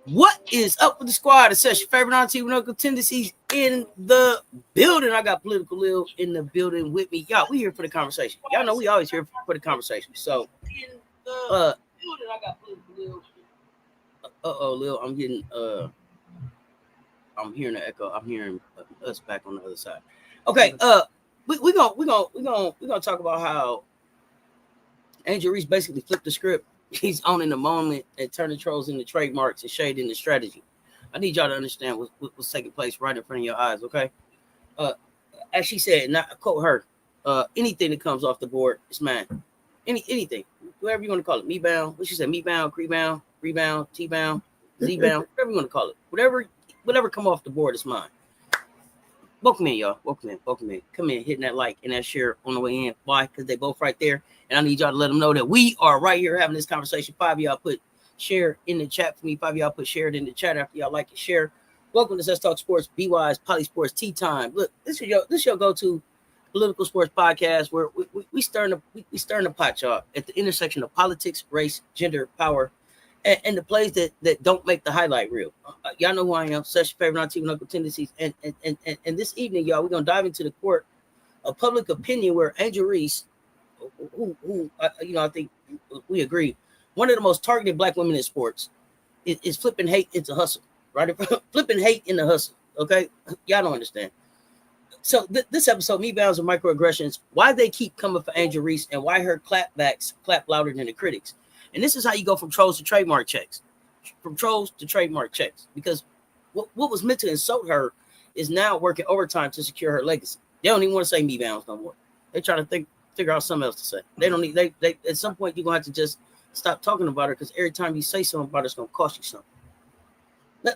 What is up with the squad? It's your favorite auntie with no tendencies in the building. I got Political Lil in the building with me. Y'all, we here for the conversation. Y'all know we always here for the conversation. So, building, I got Political Lil. Lil, I'm getting I'm hearing the echo. I'm hearing us back on the other side. Okay, we gonna talk about how Angel Reese basically flipped the script. He's owning the moment and turning trolls into trademarks and shade into strategy. I need y'all to understand what's taking place right in front of your eyes, okay? As she said, not I quote her, anything that comes off the board is mine. Anything, whatever you want to call it. MeBound, what she said, MeBound, Crebound, Rebound, T-bound, Z-bound, whatever you want to call it. Whatever come off the board is mine. Welcome in, y'all. Welcome in. Come in, hitting that like and that share on the way in. Why? Because they both right there. And I need y'all to let them know that we are right here having this conversation. 5 of y'all put share in the chat for me. 5 of y'all put share it in the chat after y'all like and share. Welcome to CessTalksSports, BWISE, PoliSports, Tea Time. Look, this is your go-to political sports podcast where we stirring the pot, y'all, at the intersection of politics, race, gender, power, and the plays that don't make the highlight reel. Y'all know who I am, such your favorite auntie with no tendencies. And this evening, y'all, we're going to dive into the court of public opinion where Angel Reese, who I think we agree, one of the most targeted black women in sports is flipping hate into hustle, right? Flipping hate into hustle, okay? Y'all don't understand. So this episode, MeBounds and Microaggressions, why they keep coming for Angel Reese and why her clapbacks clap louder than the critics. And this is how you go from trolls to trademark checks. From trolls to trademark checks. Because what was meant to insult her is now working overtime to secure her legacy. They don't even want to say MeBounds no more. They try to figure out something else to say. They don't need they at some point you're gonna have to just stop talking about her because every time you say something about her, it's gonna cost you something.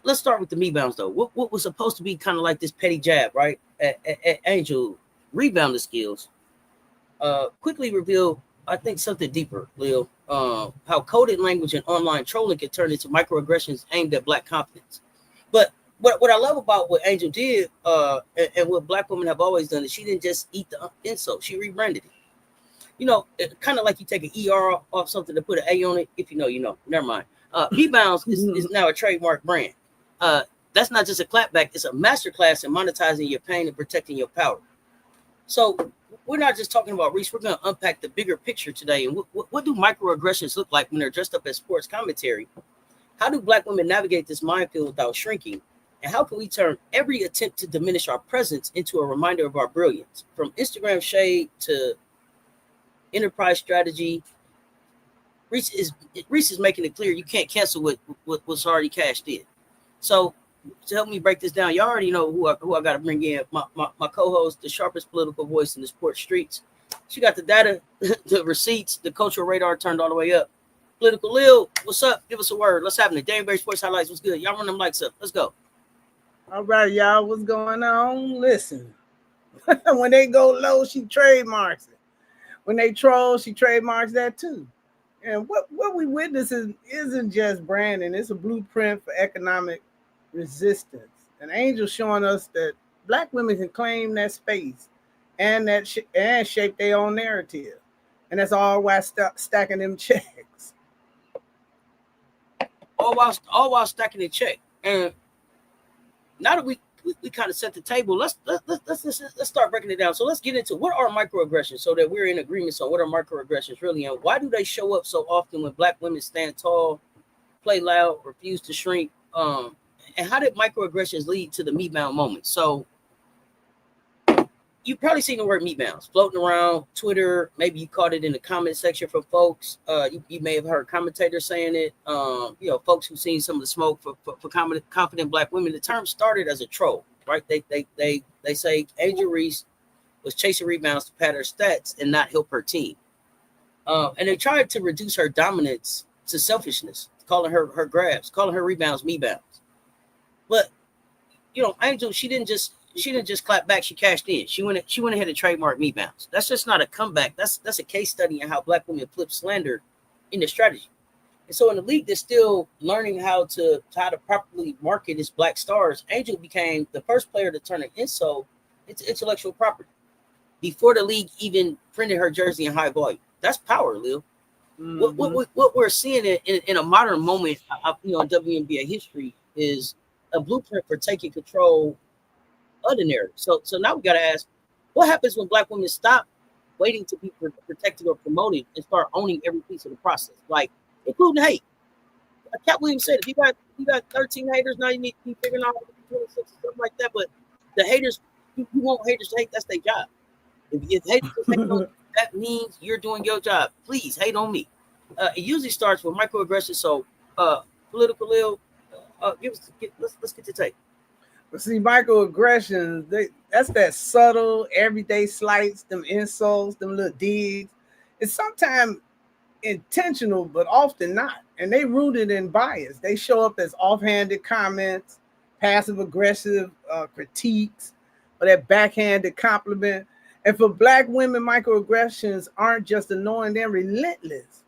Let's start with the MeBounds though. What was supposed to be kind of like this petty jab, right? At Angel rebounding skills, quickly revealed, I think, something deeper, Lil. How coded language and online trolling can turn into microaggressions aimed at black confidence. But what I love about what Angel did, and what black women have always done, is she didn't just eat the insult; she rebranded it. You know, kind of like you take an ER off something to put an A on it. If you know, you know. Never mind. MeBounds is now a trademark brand. That's not just a clapback; it's a masterclass in monetizing your pain and protecting your power. So we're not just talking about Reese. We're going to unpack the bigger picture today. And what do microaggressions look like when they're dressed up as sports commentary? How do black women navigate this minefield without shrinking? And how can we turn every attempt to diminish our presence into a reminder of our brilliance? From Instagram shade to enterprise strategy, Reese is making it clear you can't cancel what's already cashed in. So to help me break this down, y'all already know who I got to bring in. My co-host, the sharpest political voice in the sports streets. She got the data, the receipts, the cultural radar turned all the way up. Political Lil, what's up? Give us a word. Let's have it. Danbury Sports Highlights. What's good? Y'all run them lights up. Let's go. All right, y'all. What's going on? Listen, when they go low, she trademarks it. When they troll, she trademarks that too. And what we witness isn't just branding. It's a blueprint for economic resistance. And Angel showing us that black women can claim that space and and shape their own narrative. And that's all while stacking them checks. All while stacking the check. And now that we kind of set the table, let's start breaking it down. So let's get into what are microaggressions so that we're in agreement on what are microaggressions really, and why do they show up so often when black women stand tall, play loud, refuse to shrink, and how did microaggressions lead to the MeBound moment? So you've probably seen the word MeBounds floating around Twitter. Maybe you caught it in the comment section from folks. You may have heard commentators saying it. Folks who've seen some of the smoke for confident black women. The term started as a troll, right? They say Angel Reese was chasing rebounds to pad her stats and not help her team. And they tried to reduce her dominance to selfishness, calling her grabs, calling her rebounds MeBounds. But Angel, she didn't just clap back. She cashed in. She went ahead and trademarked MeBounds. That's just not a comeback. That's a case study in how black women flip slander into strategy. And so in the league, they're still learning how to properly market its black stars. Angel became the first player to turn an insult into intellectual property before the league even printed her jersey in high volume. That's power, Lil. What we're seeing in a modern moment, in WNBA history, is a blueprint for taking control of the narrative. So now we got to ask, what happens when Black women stop waiting to be protected or promoted and start owning every piece of the process, like including hate? Cat Williams said, if you got 13 haters, now you need to be figuring out 26 or something like that. But the haters, you want haters to hate, that's their job. If haters hate on you, that means you're doing your job. Please hate on me. It usually starts with microaggressions. So, political ill. Let's get to take. But see, microaggressions, that's that subtle, everyday slights, them insults, them little digs. It's sometimes intentional, but often not. And they rooted in bias. They show up as offhanded comments, passive-aggressive critiques, or that backhanded compliment. And for Black women, microaggressions aren't just annoying, they're relentless.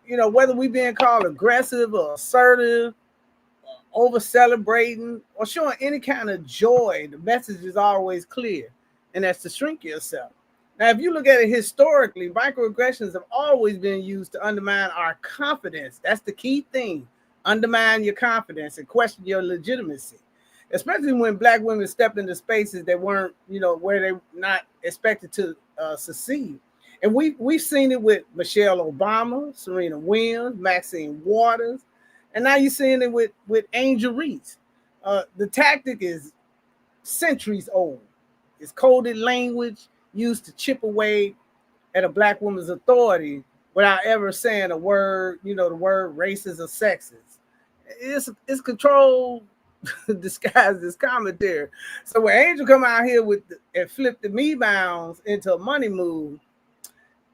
Whether we being called aggressive or assertive, over celebrating, or showing any kind of joy, the message is always clear, and that's to shrink yourself. Now, if you look at it historically, microaggressions have always been used to undermine our confidence. That's the key thing. Undermine your confidence and question your legitimacy, especially when Black women stepped into spaces that weren't, where they not expected to succeed. And we've seen it with Michelle Obama, Serena Williams, Maxine Waters, and now you're seeing it with Angel Reese. The tactic is centuries old. It's coded language used to chip away at a Black woman's authority without ever saying a word, the word racist or sexist. It's control disguised as commentary. So when Angel come out here and flip the MeBounds into a money move,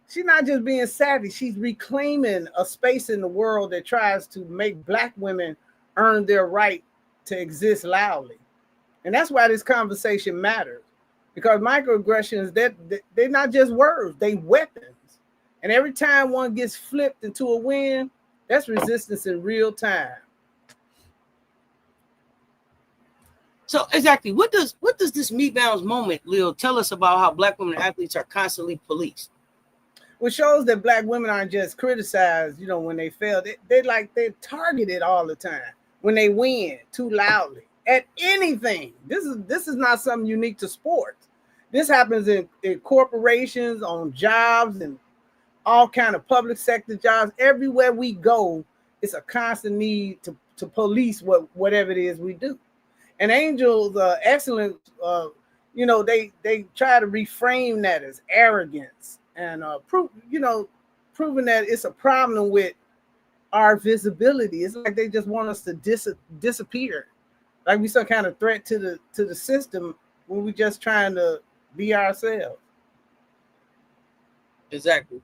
she's not just being savvy, she's reclaiming a space in the world that tries to make Black women earn their right to exist loudly. And that's why this conversation matters. Because microaggressions, they're not just words, they weapons. And every time one gets flipped into a win, that's resistance in real time. So exactly, what does this MeBounds moment, Lil, tell us about how Black women athletes are constantly policed? Which shows that Black women aren't just criticized, when they fail. They're targeted all the time. When they win too loudly at anything. This is not something unique to sports. This happens in corporations, on jobs, and all kind of public sector jobs. Everywhere we go, it's a constant need to police whatever it is we do. And Angel's excellent, they try to reframe that as arrogance and proving that it's a problem with our visibility. It's like they just want us to disappear, like we some kind of threat to the system when we just trying to be ourselves. Exactly.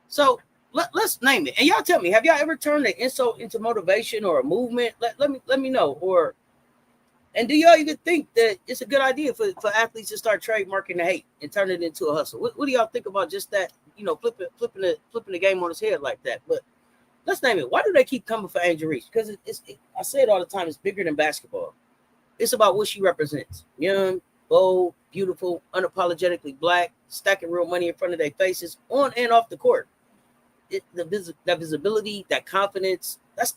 So let's name it, and y'all tell me: have y'all ever turned an insult into motivation or a movement? Let me know. And do y'all even think that it's a good idea for athletes to start trademarking the hate and turn it into a hustle? What do y'all think about just that? Flipping the game on its head like that. But let's name it. Why do they keep coming for Angel Reese? Because I say it all the time. It's bigger than basketball. It's about what she represents: young, bold, beautiful, unapologetically Black, stacking real money in front of their faces, on and off the court. That visibility, that confidence. That's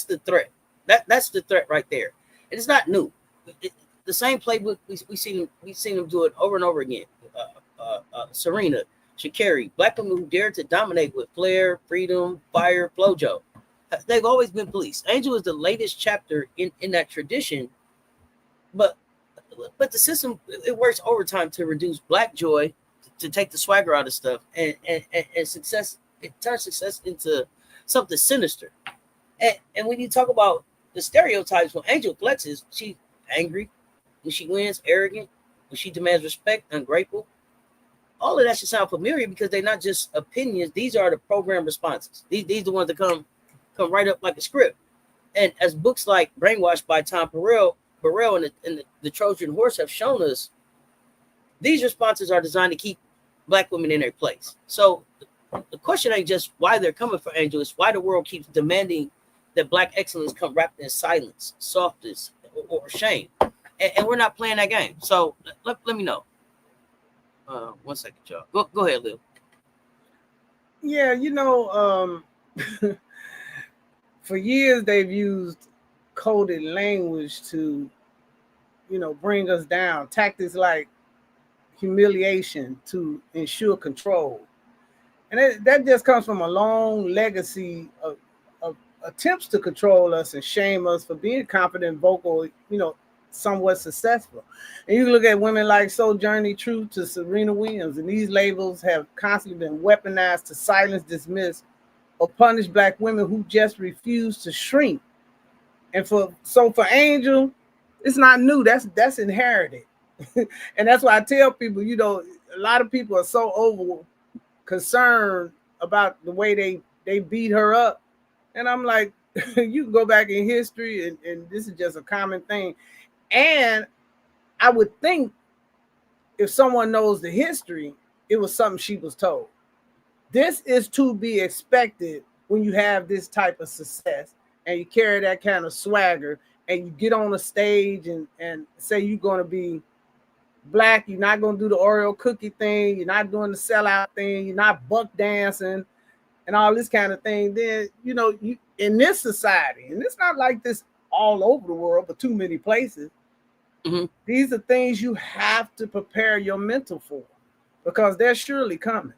the threat. That's the threat right there. And it's not new. The same playbook we've seen them do it over and over again. Serena, Sha'Carri, Black women who dared to dominate with flair, freedom, fire, flojo. They've always been policed. Angel is the latest chapter in that tradition, but the system, it works overtime to reduce Black joy, to take the swagger out of stuff, and success. It turns success into something sinister. And when you talk about the stereotypes, when Angel flexes, she's angry. When she wins, arrogant. When she demands respect, ungrateful. All of that should sound familiar because they're not just opinions. These are the program responses. These are the ones that come right up like a script. And as books like Brainwashed by Tom Burrell and the Trojan Horse have shown us, these responses are designed to keep Black women in their place. So the question ain't just why they're coming for Angel, it's why the world keeps demanding that Black excellence come wrapped in silence, softness, or shame. And we're not playing that game. So let me know. 1 second, y'all. Go ahead, Lil. Yeah, for years they've used coded language to, bring us down. Tactics like humiliation to ensure control. And that just comes from a long legacy of attempts to control us and shame us for being confident, vocal, somewhat successful. And you look at women like Sojourner Truth to Serena Williams, and these labels have constantly been weaponized to silence, dismiss, or punish Black women who just refuse to shrink. And for Angel, it's not new. That's inherited. And that's why I tell people, a lot of people are so over concerned about the way they beat her up. And I'm like, you can go back in history and this is just a common thing. And I would think if someone knows the history, it was something she was told. This is to be expected when you have this type of success and you carry that kind of swagger and you get on a stage and say you're going to be Black, you're not going to do the Oreo cookie thing, you're not doing the sellout thing, you're not buck dancing and all this kind of thing, then, you in this society, and it's not like this all over the world, but too many places, these are things you have to prepare your mental for because they're surely coming.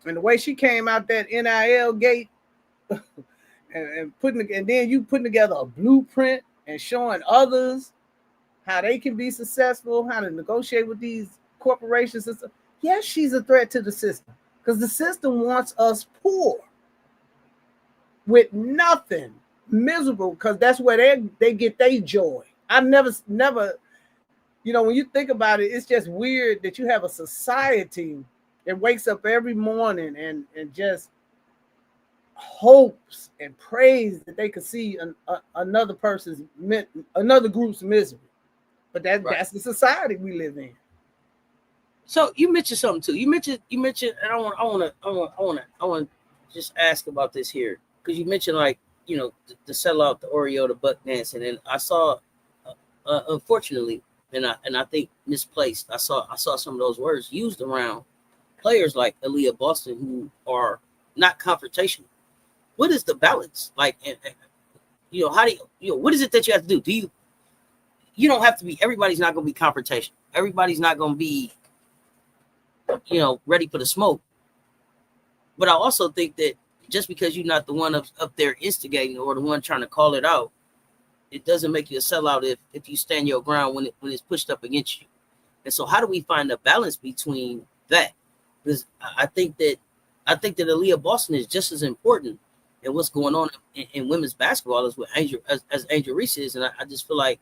And the way she came out that NIL gate and then you putting together a blueprint and showing others how they can be successful, how to negotiate with these corporations and stuff. Yes, she's a threat to the system because the system wants us poor with nothing, miserable, because that's where they get their joy. I've never, when you think about it, it's just weird that you have a society that wakes up every morning and just hopes and prays that they could see another group's misery. But that's the society we live in. So you mentioned something too. You mentioned, and I want to just ask about this here because you mentioned like the sellout, the Oreo, the buck dancing, and I saw, unfortunately, and I think misplaced. I saw some of those words used around players like Aaliyah Boston who are not confrontational. What is the balance like? And how do you what is it that you have to do? You don't have to be. Everybody's not going to be confrontational. Everybody's not going to be ready for the smoke. But I also think that just because you're not the one up there instigating or the one trying to call it out, it doesn't make you a sellout if you stand your ground when it's pushed up against you. And so how do we find a balance between that? Because I think that Aaliyah Boston is just as important in what's going on in women's basketball as what as Angel Reese is. And I just feel like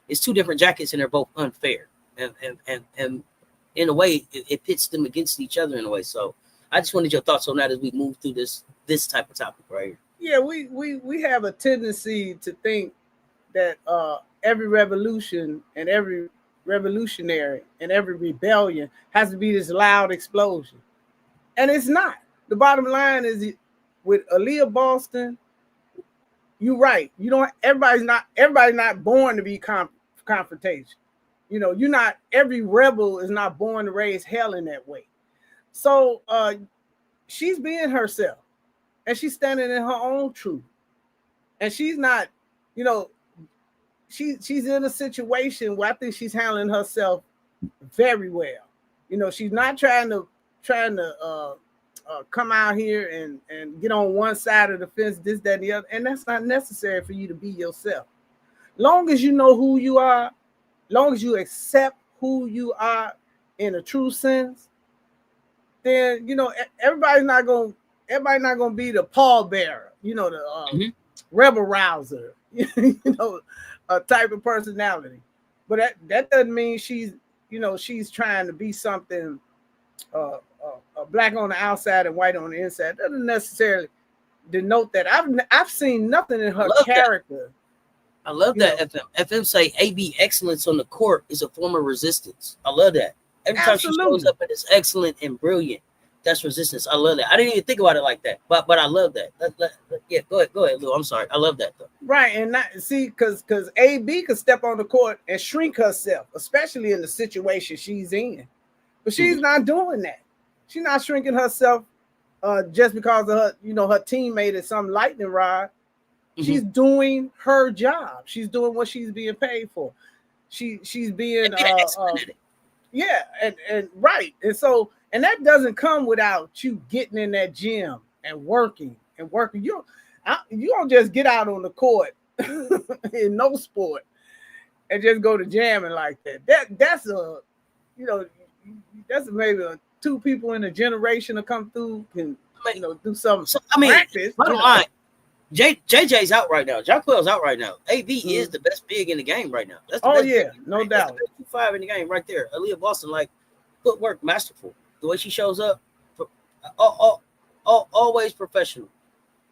it's two different jackets and they're both unfair. And in a way, it pits them against each other in a way. So I just wanted your thoughts on that as we move through this type of topic right here. Yeah, we have a tendency to think that every revolution and every revolutionary and every rebellion has to be this loud explosion. And it's not. The bottom line is with Aaliyah Boston, you're right. Everybody's not born to be confrontation. Every rebel is not born to raise hell in that way. So she's being herself and she's standing in her own truth. And she's not, she's in a situation where I think she's handling herself very well. She's not trying to come out here and get on one side of the fence, this, that, and the other. And that's not necessary for you to be yourself. Long as you know who you are, long as you accept who you are in a true sense, then everybody's not gonna be the pallbearer, the rebel rouser, type of personality. But that doesn't mean she's trying to be something black on the outside and white on the inside. That doesn't necessarily denote that. I've seen nothing in her character. I love that. FM say AB excellence on the court is a form of resistance. I love that. Every time she shows up and it's excellent and brilliant, that's resistance. I love that. I didn't even think about it like that, but I love that. Yeah, go ahead, Lou. I'm sorry. I love that though. Right, and because AB could step on the court and shrink herself, especially in the situation she's in. But she's not doing that. She's not shrinking herself just because of her, her teammate is some lightning rod. Mm-hmm. She's doing her job. She's doing what she's being paid for. She's being yeah, and right. And so, and that doesn't come without you getting in that gym and working. You don't just get out on the court in no sport and just go to jamming like that. That's maybe two people in a generation to come through can do something. So, practice. JJ's out right now. Jaquel's out right now. AB is the best big in the game right now. That's the best big no doubt. That's the best 2-5 in the game right there. Aaliyah Boston, like, footwork masterful. The way she shows up, always professiontional.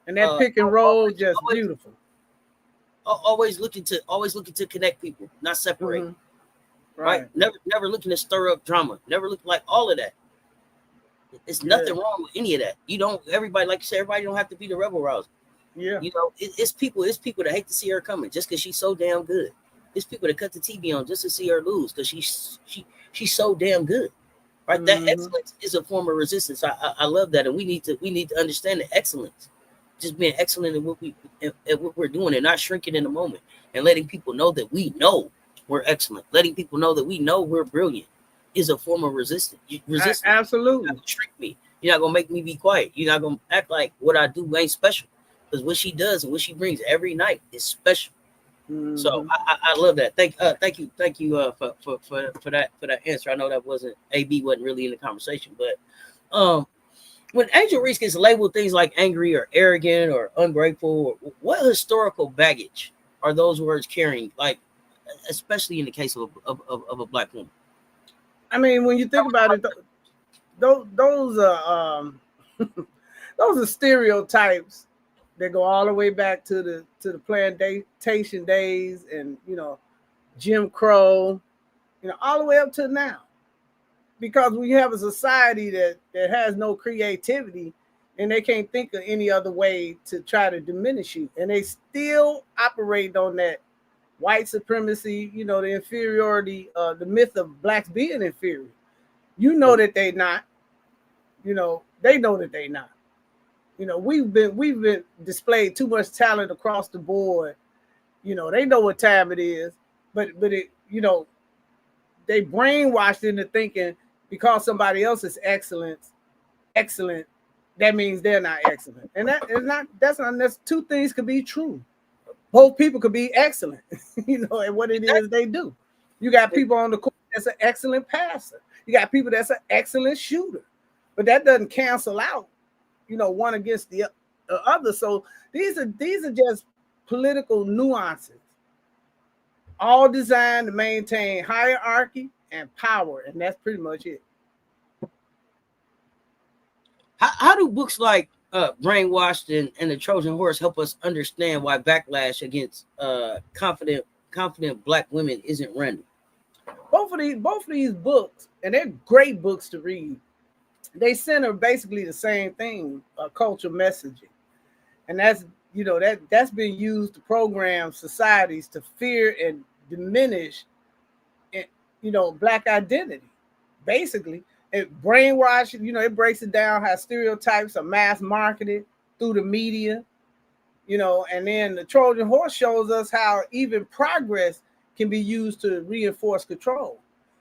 And that pick and roll just beautiful. Always looking to connect people, not separate. Mm-hmm. Right. Never looking to stir up drama. Never looking like all of that. It's nothing wrong with any of that. Everybody, like you said, everybody don't have to be the rebel rouser. Yeah. It's people that hate to see her coming just because she's so damn good. It's people that cut the TV on just to see her lose because she's so damn good. Right? Mm-hmm. That excellence is a form of resistance. I love that, and we need to understand the excellence. Just being excellent at what we're doing and not shrinking in the moment and letting people know that we know we're excellent. Letting people know that we know we're brilliant is a form of resistance. Absolutely. You're not gonna trick me. You're not gonna make me be quiet. You're not gonna act like what I do ain't special. Because what she does and what she brings every night is special. Mm-hmm. So I love that. Thank you for that answer. I know that AB wasn't really in the conversation, but when Angel Reese gets labeled things like angry or arrogant or ungrateful, what historical baggage are those words carrying? Like, especially in the case of a Black woman. I mean, when you think about it, those are those are stereotypes that go all the way back to the plantation days and Jim Crow, all the way up to now. Because we have a society that has no creativity and they can't think of any other way to try to diminish you. And they still operate on that white supremacy, the inferiority, the myth of Blacks being inferior. That they not. They know that they not. We've been displayed too much talent across the board. They know what time it is, but it, they brainwashed into thinking because somebody else is excellent, that means they're not excellent. And that's two things could be true. Both people could be excellent, at what it is they do. You got people on the court that's an excellent passer. You got people that's an excellent shooter, but that doesn't cancel out, one against the other. So these are just political nuances, all designed to maintain hierarchy and power, and that's pretty much it. How do books like Brainwashed and the Trojan Horse help us understand why backlash against confident Black women isn't random? Both of these books, and they're great books to read, they center basically the same thing, cultural messaging, and that's been used to program societies to fear and diminish, Black identity. Basically, it brainwash. It breaks it down how stereotypes are mass marketed through the media. And then the Trojan Horse shows us how even progress can be used to reinforce control.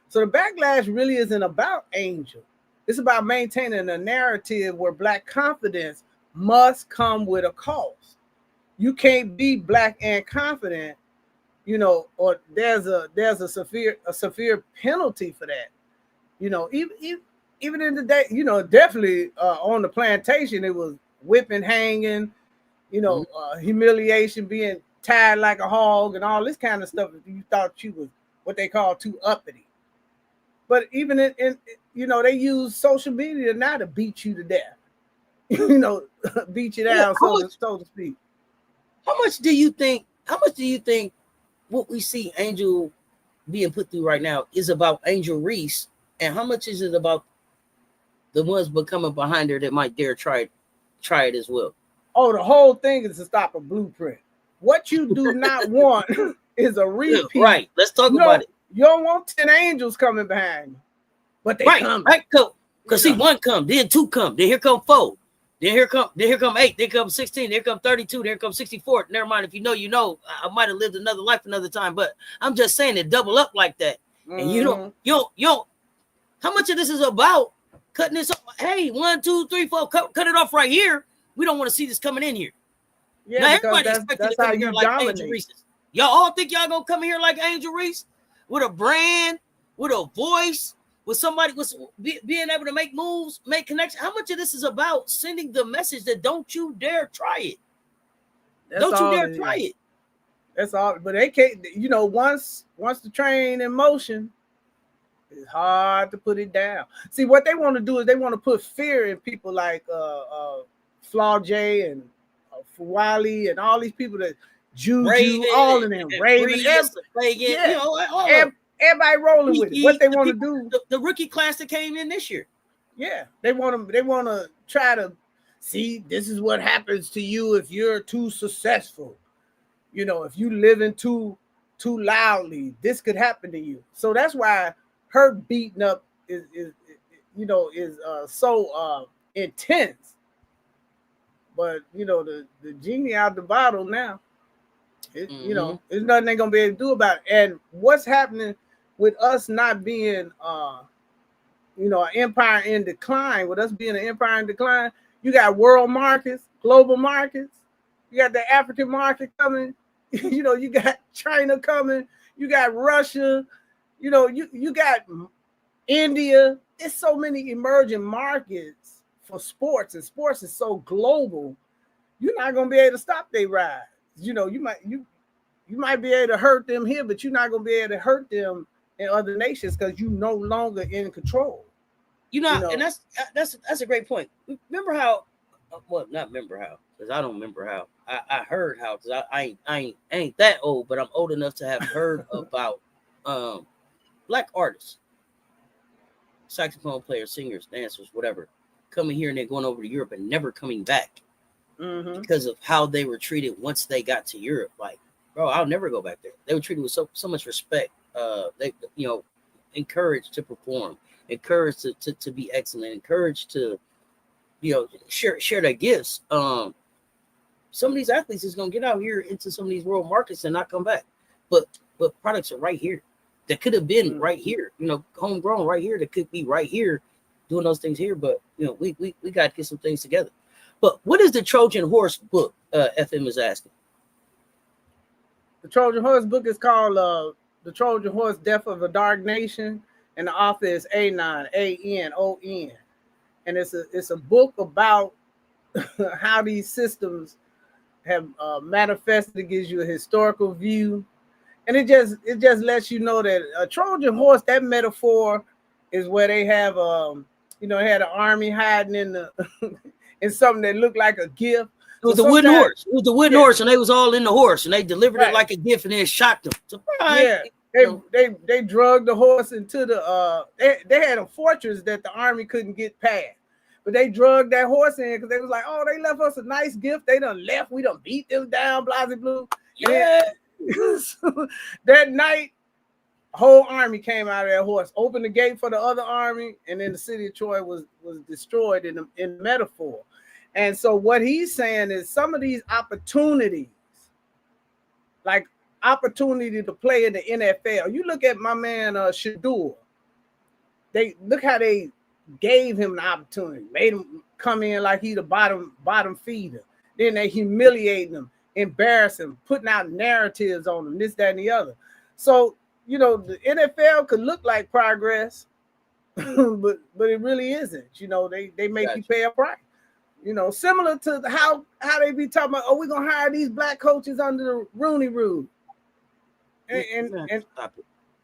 So the backlash really isn't about Angel. It's about maintaining a narrative where Black confidence must come with a cost. You can't be Black and confident, or there's a severe penalty for that. Even in the day, definitely on the plantation, it was whipping, hanging, humiliation, being tied like a hog, and all this kind of stuff. If you thought you was what they call too uppity. But even in they use social media now to beat you to death. Beat you down, so to speak. How much do you think what we see Angel being put through right now is about Angel Reese, and how much is it about the ones becoming behind her that might dare try it as well? Oh, the whole thing is to stop a blueprint. What you do not want is a repeat. Right. Let's talk about it. You don't want 10 angels coming behind you, but they come. Right. Because see, one come, then two come, then here come 4. Then here come 8, then come 16, there come 32, there come 64. Never mind, if you know, you know. I might have lived another life another time, but I'm just saying it double up like that. And you don't. How much of this is about cutting this off? Hey, 1, 2, 3, 4, cut it off right here. We don't want to see this coming in here. Yeah, now because everybody that's to come how in here you like dominate. Angel Reese. Y'all all think y'all gonna come in here like Angel Reese with a brand, with a voice, with somebody being able to make moves, make connections? How much of this is about sending the message that don't you dare try it? Don't you dare try it. That's all. But they can't. You know, once the train in motion, it's hard to put it down. See, what they want to do is they want to put fear in people like Flaw J and Fawali and all these people that Juju, Raven, all of them, Raven, everybody rolling with it. What they want to do? The rookie class that came in this year. Yeah, they want to try to see. This is what happens to you if you're too successful. You know, if you living too loudly, this could happen to you. So that's why her beating up is so intense. But you know, the genie out the bottle now. You know, there's nothing they're gonna be able to do about it. And what's happening with us not being an empire in decline, with us being an empire in decline, you got world markets, global markets, you got the African market coming, you know, you got China coming, you got Russia, you know, you got India. There's so many emerging markets for sports, and sports is so global. You're not gonna be able to stop their rise. You know, you might be able to hurt them here, but you're not gonna be able to hurt them in other nations because you're no longer in control. And that's a great point. Remember how? Well, not remember how, because I don't remember how. I heard how, because I ain't that old, but I'm old enough to have heard about black artists, saxophone players, singers, dancers, whatever, coming here and then going over to Europe and never coming back because of how they were treated once they got to Europe. Like, bro, I'll never go back there. They were treated with so much respect. They encouraged to perform, encouraged to be excellent, encouraged to share their gifts. Some of these athletes is gonna get out here into some of these world markets and not come back. But products are right here that could have been right here, homegrown right here, that could be right here doing those things here. But we got to get some things together. But what is the Trojan Horse book? FM is asking. The Trojan Horse book is called The Trojan Horse: Death of a Dark Nation, and the author is Anon, A-N-O-N. And it's a book about how these systems have manifested. It gives you a historical view, and it just lets you know that a Trojan horse, that metaphor, is where they have they had an army hiding in the in something that looked like a gift. It was the wooden horse. It was the wooden horse, and they was all in the horse, and they delivered it like a gift, and then shot them. Surprise! Yeah, they drugged the horse into the they had a fortress that the army couldn't get past. But they drugged that horse in because they was like, oh, they left us a nice gift. They done left. We done beat them down, blah, blah, blah. Yeah. That night, whole army came out of that horse, opened the gate for the other army, and then the city of Troy was destroyed in metaphor. And so what he's saying is some of these opportunities, like opportunity to play in the NFL. You look at my man Shador. Look how they gave him the opportunity, made him come in like he the bottom feeder. Then they humiliating him, embarrassing him, putting out narratives on him, this, that, and the other. So, the NFL could look like progress, but it really isn't. They make you pay a price. Similar to how they be talking about, oh, we're gonna hire these black coaches under the Rooney Rule.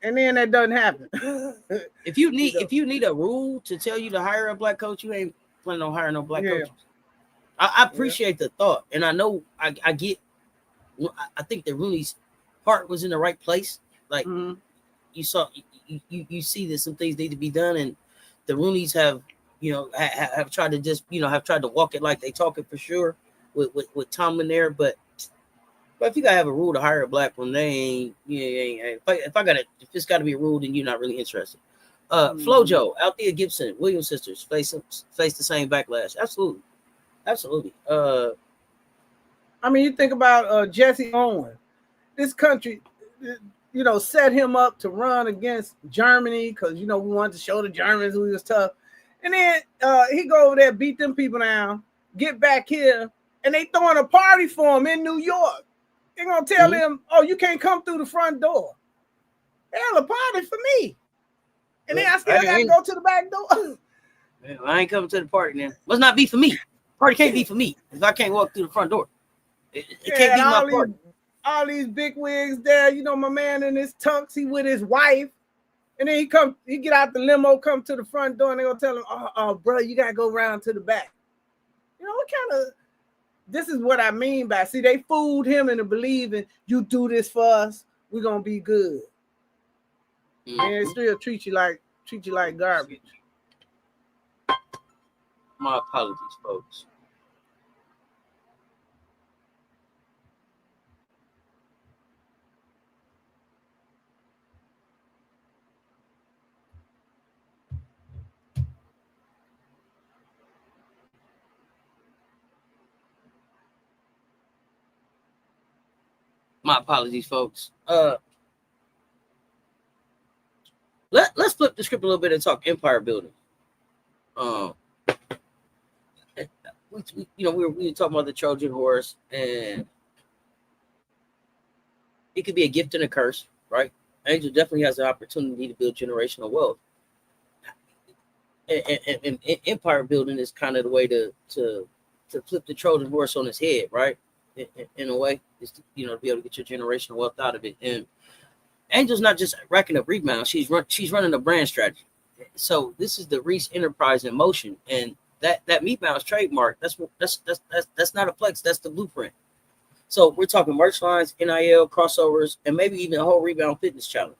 And then that doesn't happen. If you need a rule to tell you to hire a black coach, you ain't planning on hiring no black coaches. I appreciate the thought, and I know I get. I think that Rooney's heart was in the right place. Like you saw, you see that some things need to be done, and the Rooneys have tried to just have tried to walk it like they talk it for sure with Tomlin there, but if you gotta have a rule to hire a black one, they ain't. If it's got to be a rule, then you're not really interested. Flojo, Althea Gibson, Williams sisters face the same backlash. Absolutely. Absolutely. I mean, you think about Jesse Owens. This country, set him up to run against Germany because, we wanted to show the Germans who he was tough. And then he go over there, beat them people down, get back here, and they throwing a party for him in New York. They're going to tell him, oh, you can't come through the front door. Hell, a party for me. And then I still got to go to the back door. I ain't coming to the party then. Must not be for me. Party can't be for me if I can't walk through the front door. It can't be my party. All these big wigs there, my man in his tux, he with his wife. And then he get out the limo, come to the front door, and they gonna tell him, oh, bro, you gotta go around to the back. What kind of, this is what I mean by, see, they fooled him into believing you do this for us, we're gonna be good. And they still treat you like garbage. My apologies, folks. My apologies, folks. Let's flip the script a little bit and talk empire building. We were talking about the Trojan horse, and it could be a gift and a curse, right? Angel definitely has the opportunity to build generational wealth, and empire building is kind of the way to flip the Trojan horse on his head, right? In a way, is to be able to get your generational wealth out of it. And Angel's not just racking up rebounds; she's running a brand strategy. So this is the Reese enterprise in motion, and that MeBounds trademark. That's not a flex. That's the blueprint. So we're talking merch lines, NIL, crossovers, and maybe even a whole rebound fitness challenge.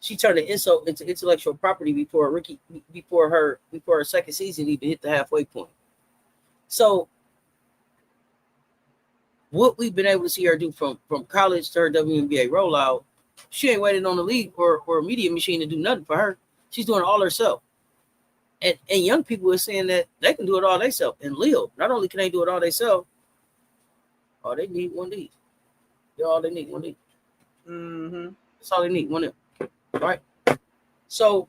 She turned the insult into intellectual property before her second season even hit the halfway point. So what we've been able to see her do from college to her WNBA rollout, she ain't waiting on the league or a media machine to do nothing for her. She's doing it all herself. And young people are saying that they can do it all themselves. And Leo, not only can they do it all themselves, all they need one D. They're all they need, one D. Mm-hmm. That's all they need, one D. Right? So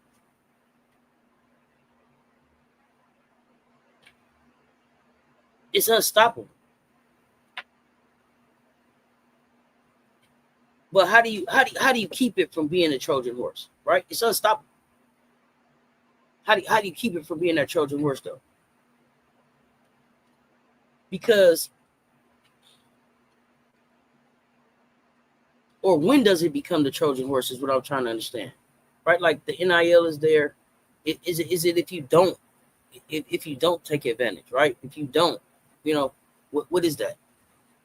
it's unstoppable. But how do you keep it from being a Trojan horse? Right? It's unstoppable. How do you keep it from being that Trojan horse though? Because, or when does it become the Trojan horse is what I'm trying to understand. Right? Like the NIL is there. Is it if you don't take advantage, right? If you don't, what is that?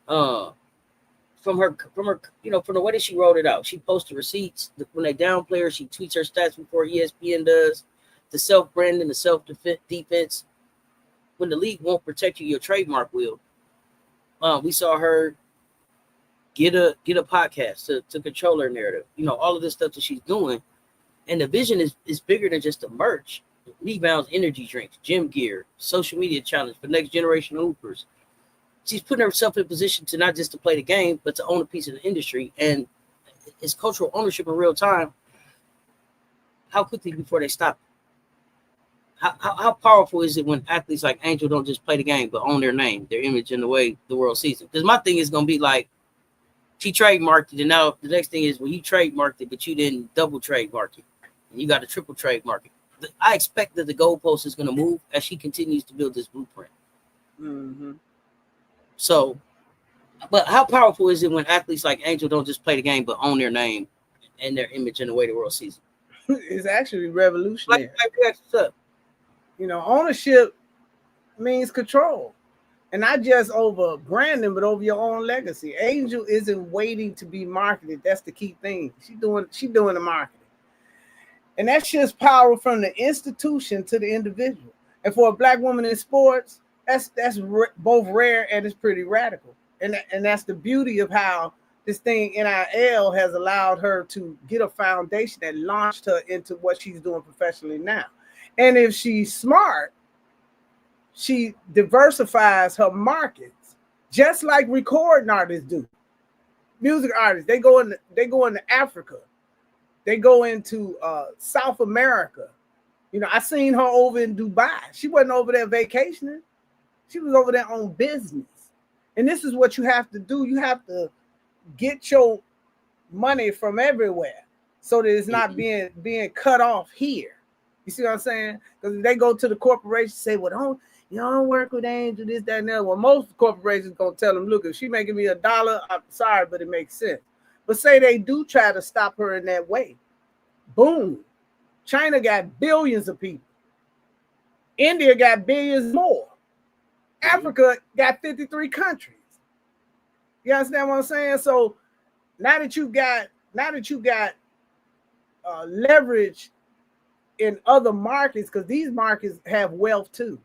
From the way that she wrote it out, she posted receipts. When they downplay her, she tweets her stats before ESPN does. The self-branding, the self-defense. When the league won't protect you, your trademark will. We saw her get a podcast to control her narrative. All of this stuff that she's doing. And the vision is bigger than just the merch. MeBounds energy drinks, gym gear, social media challenge for next generation hoopers. She's putting herself in a position to not just to play the game, but to own a piece of the industry. And it's cultural ownership in real time. How quickly before they stop? How powerful is it when athletes like Angel don't just play the game, but own their name, their image, and the way the world sees them? Because my thing is going to be like, she trademarked it, and now the next thing is, well, you trademarked it, but you didn't double trademark it. And you got to triple trademark it. I expect that the goalpost is going to move as she continues to build this blueprint. Mm-hmm. So, but how powerful is it when athletes like Angel don't just play the game, but own their name and their image and the way the world sees them? It's actually revolutionary. Like, ownership means control. And not just over branding, but over your own legacy. Angel isn't waiting to be marketed. That's the key thing. She's doing the marketing. And that's just power from the institution to the individual. And for a Black woman in sports, that's both rare and it's pretty radical. And that's the beauty of how this thing NIL has allowed her to get a foundation that launched her into what she's doing professionally now. And if she's smart, she diversifies her markets, just like recording artists do. Music artists, they go into Africa, they go into South America. You know, I seen her over in Dubai. She wasn't over there vacationing. She was over there on business. And this is what you have to do. You have to get your money from everywhere so that it's not being cut off here. You see what I'm saying? Because they go to the corporation, say, well, don't work with Angel, this, that, and that. Well, most corporations gonna tell them, look, if she making me $1, I'm sorry, but it makes sense. But say they do try to stop her in that way. Boom. China got billions of people. India got billions more. Africa got 53 countries. You understand what I'm saying? So now that you got leverage in other markets, because these markets have wealth too,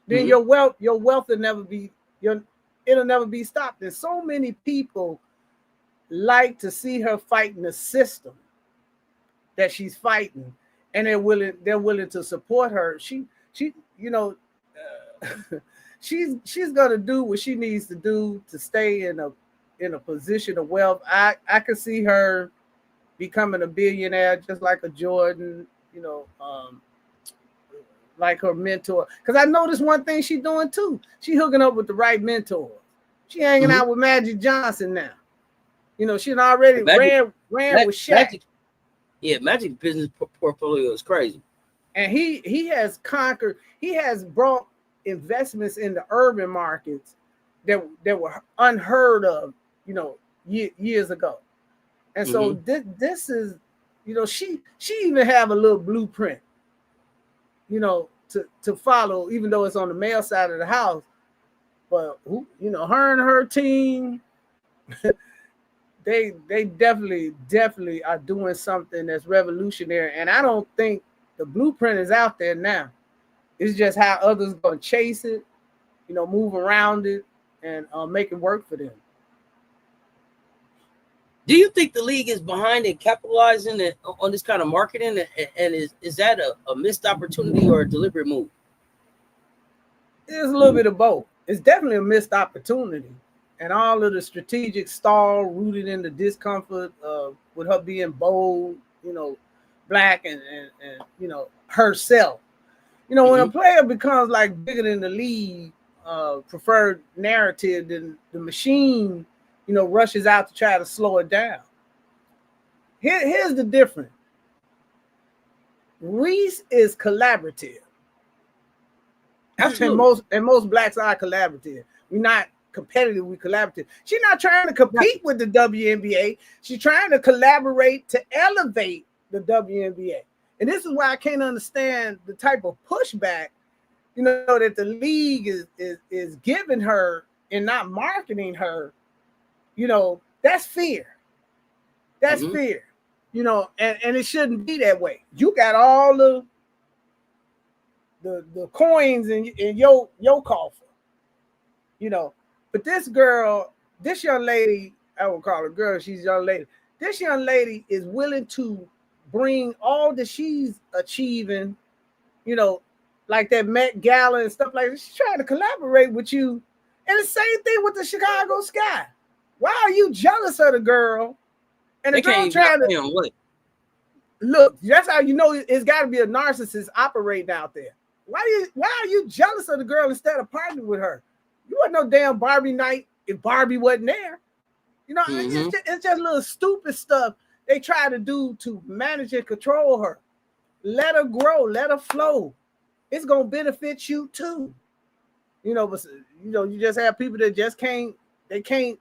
then your wealth will never be it'll never be stopped. And so many people like to see her fighting the system that she's fighting, and they're willing to support her. She you know, she's gonna do what she needs to do to stay in a position of wealth. I could see her becoming a billionaire just like a Jordan, you know, like her mentor. Because I noticed one thing she's doing too. She hooking up with the right mentors. She hanging out with Magic Johnson now. You know, she already ran with Shaq. Magic business portfolio is crazy. And he has conquered, he has brought investments in the urban markets that were unheard of, you know, years ago. And so this is, you know, she even have a little blueprint, you know, to follow, even though it's on the male side of the house. But you know, her and her team, they definitely are doing something that's revolutionary. And I don't think the blueprint is out there now. It's just how others gonna chase it, you know, move around it, and make it work for them. Do you think the league is behind and capitalizing on this kind of marketing? And is that a missed opportunity or a deliberate move? It's a little bit of both. It's definitely a missed opportunity. And all of the strategic stall rooted in the discomfort with her being bold, you know, black and you know, herself. You know, when a player becomes like bigger than the league preferred narrative, then the machine, you know, rushes out to try to slow it down. Here's the difference. Reese is collaborative. Absolutely. And most blacks are collaborative. We're not competitive, we're collaborative. She's not trying to compete with the WNBA. She's trying to collaborate to elevate the WNBA. And this is why I can't understand the type of pushback, you know, that the league is giving her and not marketing her. You know, that's fear. That's fear. You know, and it shouldn't be that way. You got all the coins in your coffer. You know, but this young lady, I won't call her girl, she's a young lady. This young lady is willing to bring all that she's achieving, you know, like that Met Gala and stuff like that. She's trying to collaborate with you. And the same thing with the Chicago Sky. Why are you jealous of the girl? And the girl trying to look, that's how you know it's got to be a narcissist operating out there. Why are you jealous of the girl instead of partnering with her? You wasn't no damn Barbie night if Barbie wasn't there. You know, it's just little stupid stuff they try to do to manage and control her. Let her grow, let her flow. It's gonna benefit you too. You know, but you know, you just have people that just can't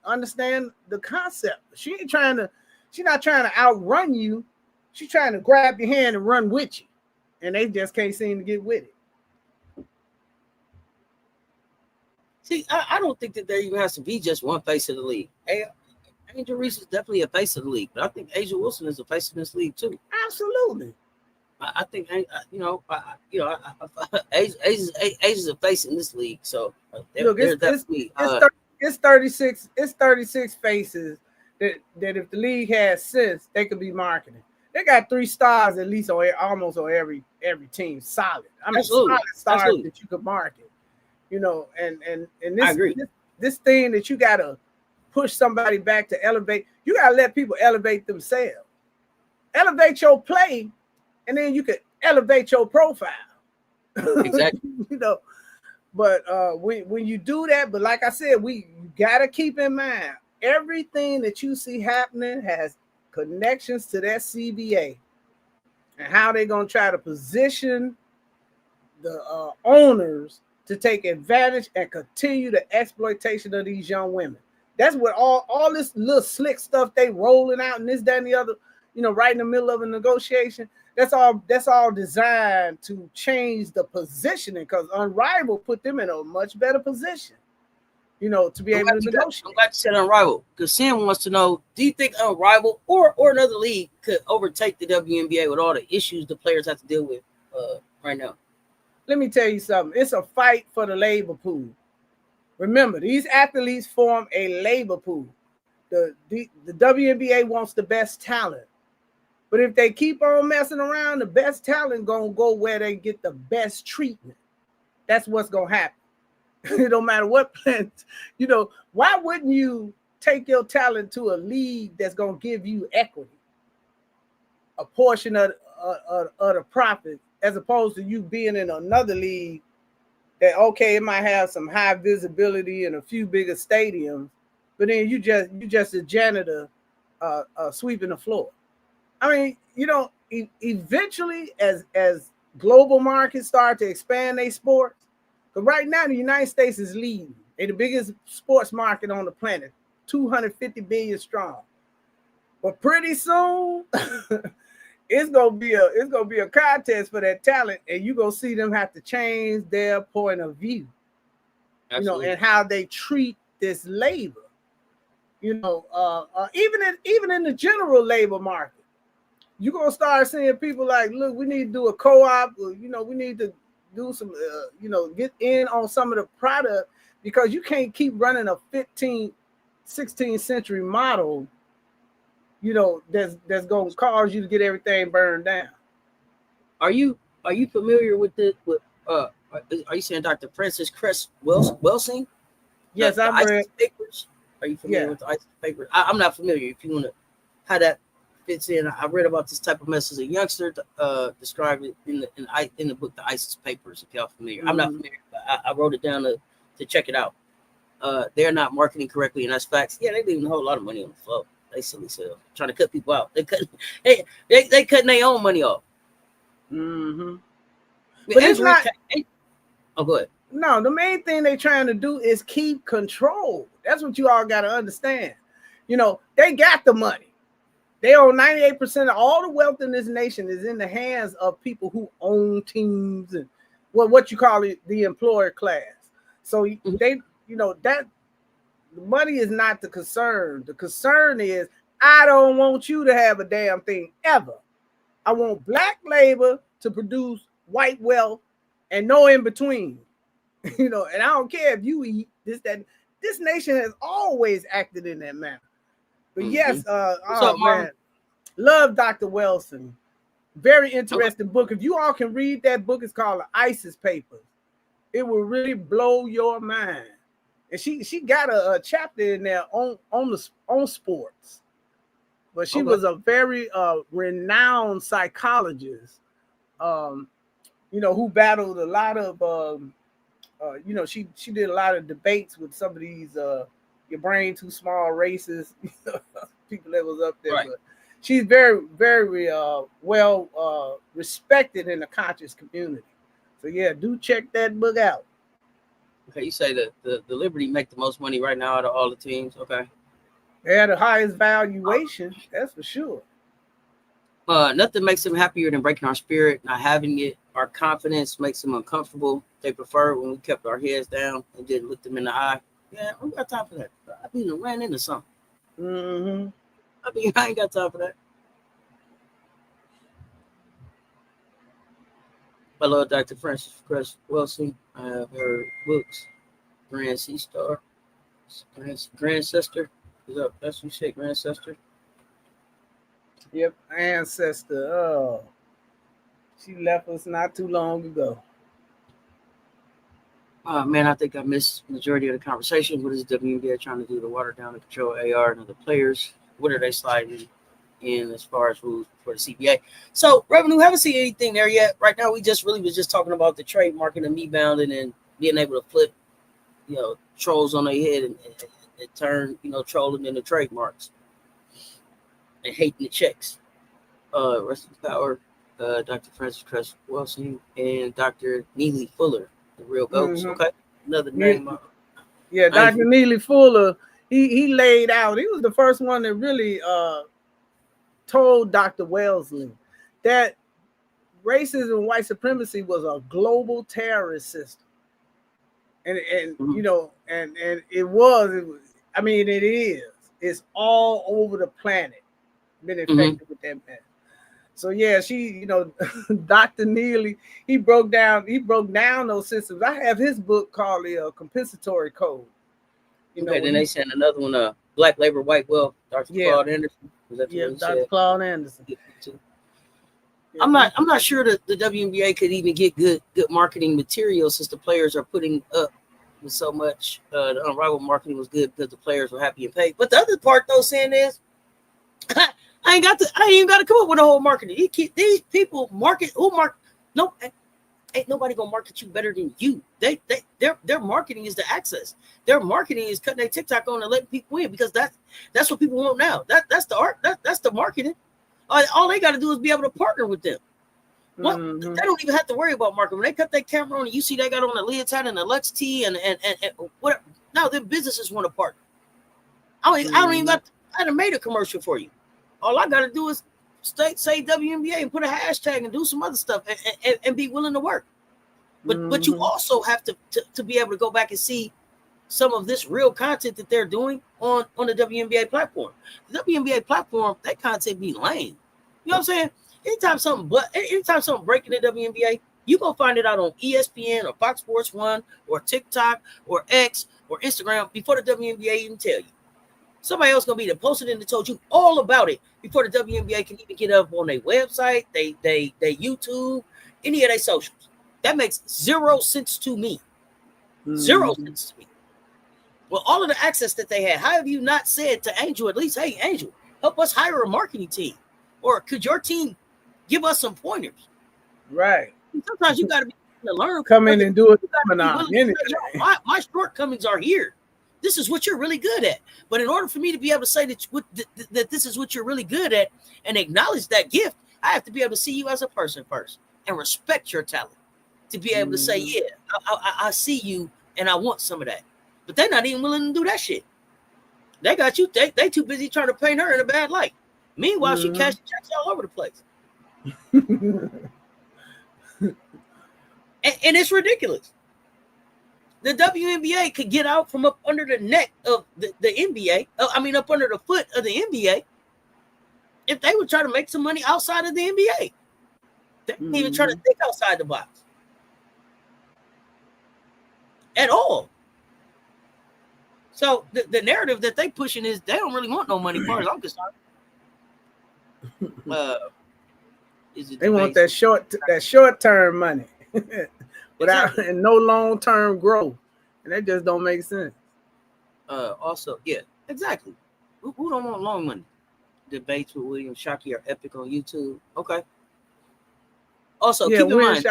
understand the concept. She's not trying to outrun you. She's trying to grab your hand and run with you. And they just can't seem to get with it. See, I don't think that there even has to be just one face of the league. Angel Reese is definitely a face of the league, but I think Angel Wilson is a face of this league too. Absolutely. I think Asia's a face in this league. So look, it's 36. It's 36 faces that if the league has sense, they could be marketing. They got 3 stars at least almost on every team. Solid. I mean, solid stars that you could market. you know, and I agree. this thing that you gotta push somebody back to elevate. You gotta let people elevate themselves. Elevate your play, and then you can elevate your profile. Exactly. You know, but when you do that, but like I said, you gotta keep in mind everything that you see happening has connections to that CBA and how they're gonna try to position the owners to take advantage and continue the exploitation of these young women. That's what all this little slick stuff they rolling out and this, that, and the other, you know, right in the middle of a negotiation. That's all designed to change the positioning, because Unrivaled put them in a much better position, you know, to be able to negotiate. I'm glad you said Unrivaled, because Sam wants to know, do you think Unrivaled or another league could overtake the WNBA with all the issues the players have to deal with right now? Let me tell you something. It's a fight for the labor pool. Remember, these athletes form a labor pool. The WNBA wants the best talent. But if they keep on messing around, the best talent gonna go where they get the best treatment. That's what's gonna happen. It don't matter what plant. You know, why wouldn't you take your talent to a league that's gonna give you equity, a portion of the profit, as opposed to you being in another league that, okay, it might have some high visibility and a few bigger stadiums, but then you just a janitor sweeping the floor. I mean, you know, eventually as global markets start to expand their sports, but right now the United States is leading. They're the biggest sports market on the planet, 250 billion strong. But pretty soon, it's gonna be a contest for that talent, and you're gonna see them have to change their point of view. Absolutely. You know, and how they treat this labor. You know, even in the general labor market, you're gonna start seeing people like, look, we need to do a co-op, or, you know, we need to do some, you know, get in on some of the product, because you can't keep running a 15th, 16th century model, you know, that's gonna cause you to get everything burned down. Are you familiar with it? Are you saying Dr. Francis Cress Welsing? Yes, I've read papers. Are you familiar with the ISIS papers? I'm not familiar. If you want to, how that fits in, I read about this type of mess as a youngster. Described it in the book, the ISIS papers. If y'all familiar, I'm not familiar. But I wrote it down to check it out. They're not marketing correctly, and that's facts. Yeah, they leaving a whole lot of money on the floor. They silly sell, trying to cut people out. They cutting their own money off. Mm-hmm. But it's not. Oh, go ahead. No, the main thing they're trying to do is keep control. That's what you all got to understand. You know, they got the money. They own 98% of all the wealth in this nation is in the hands of people who own teams and what you call it, the employer class. So they, you know, that the money is not the concern. The concern is, I don't want you to have a damn thing ever. I want black labor to produce white wealth and no in between. You know, and I don't care if you eat this, that. This nation has always acted in that manner. But yes, man, love Dr. Welsing. Very interesting book. If you all can read that book, it's called The ISIS Papers. It will really blow your mind. And she got a chapter in there on sports. But she was a very renowned psychologist, you know, who battled a lot of you know, she did a lot of debates with some of these your brain too small racist people that was up there. Right. But she's very, very well respected in the conscious community. So yeah, do check that book out. Okay, you say that the Liberty make the most money right now out of all the teams. Okay. They had the highest valuation, that's for sure. Nothing makes them happier than breaking our spirit, not having it. Our confidence makes them uncomfortable. They prefer when we kept our heads down and didn't look them in the eye. Yeah, I got time for that. I mean, ran into something. Mm-hmm. I ain't got time for that. I love Dr. Francis Cress Welsing. I have her books. Grand Sea Star. Grandsister. Is that that's what you say, Grandsister? Yep, ancestor. Oh, she left us not too long ago. Man, I think I missed the majority of the conversation. What is WNBA trying to do to water down and control AR and other players? What are they sliding in as far as rules for the CBA? So, Revenue, haven't seen anything there yet. Right now, we just really was just talking about the trademarking and MeBound and then being able to flip, trolls on their head and turn, trolling into trademarks and hating the checks. Rest in power, Dr. Francis Cress Wilson and Dr. Neely Fuller, the real ghost. Okay, another name. Yeah, Dr. Neely Fuller. He laid out. He was the first one that really told Dr. Wellesley that racism and white supremacy was a global terrorist system. And it was. I mean, it is. It's all over the planet. Been infected with that man. So yeah, she, Dr. Neely, he broke down those systems. I have his book called the Compensatory Code. Then they sent another one, Black Labor, White Wealth, Dr. Claude Anderson. Dr. Claude Anderson. I'm not sure that the WNBA could even get good marketing material since the players are putting up with so much. The unrivaled marketing was good because the players were happy and paid. But the other part, though, saying is, I ain't even got to come up with a whole marketing. These people market. No, ain't nobody gonna market you better than you. Their marketing is the access. Their marketing is cutting their TikTok on and letting people in because that's what people want now. That's the art. That's the marketing. All they got to do is be able to partner with them. They don't even have to worry about marketing. When they cut their camera on and you see they got on the leotard and the Lux tee and whatever. Now their businesses want to partner. I don't even got. I done made a commercial for you. All I got to do is say WNBA and put a hashtag and do some other stuff and be willing to work. But you also have to be able to go back and see some of this real content that they're doing on the WNBA platform. The WNBA platform, that content be lame. You know what I'm saying? Anytime something breaking the WNBA, you gonna find it out on ESPN or Fox Sports 1 or TikTok or X or Instagram before the WNBA even tell you. Somebody else gonna be there posted and told you all about it before the WNBA can even get up on their website, they YouTube, any of their socials. That makes 0 sense to me. 0 sense to me. Well, all of the access that they had, how have you not said to Angel at least, hey, Angel, help us hire a marketing team? Or could your team give us some pointers? Right. Sometimes you got to be able to learn. Come in and do it. My shortcomings are here. This is what you're really good at. But in order for me to be able to say that this is what you're really good at and acknowledge that gift, I have to be able to see you as a person first and respect your talent to be able to say, yeah, I see you and I want some of that. But they're not even willing to do that shit. They got you. They too busy trying to paint her in a bad light. Meanwhile, she cashed checks all over the place. and it's ridiculous. The WNBA could get out from up under the neck of the NBA. Up under the foot of the NBA if they would try to make some money outside of the NBA. They didn't even try to think outside the box at all. So the narrative that they pushing is they don't really want no money, as far as I'm concerned. They want that short term money without and no long term growth, and that just don't make sense. Also, yeah, exactly. Who don't want long money? Debates with William Shockey are epic on YouTube. Okay. Also, keep in mind,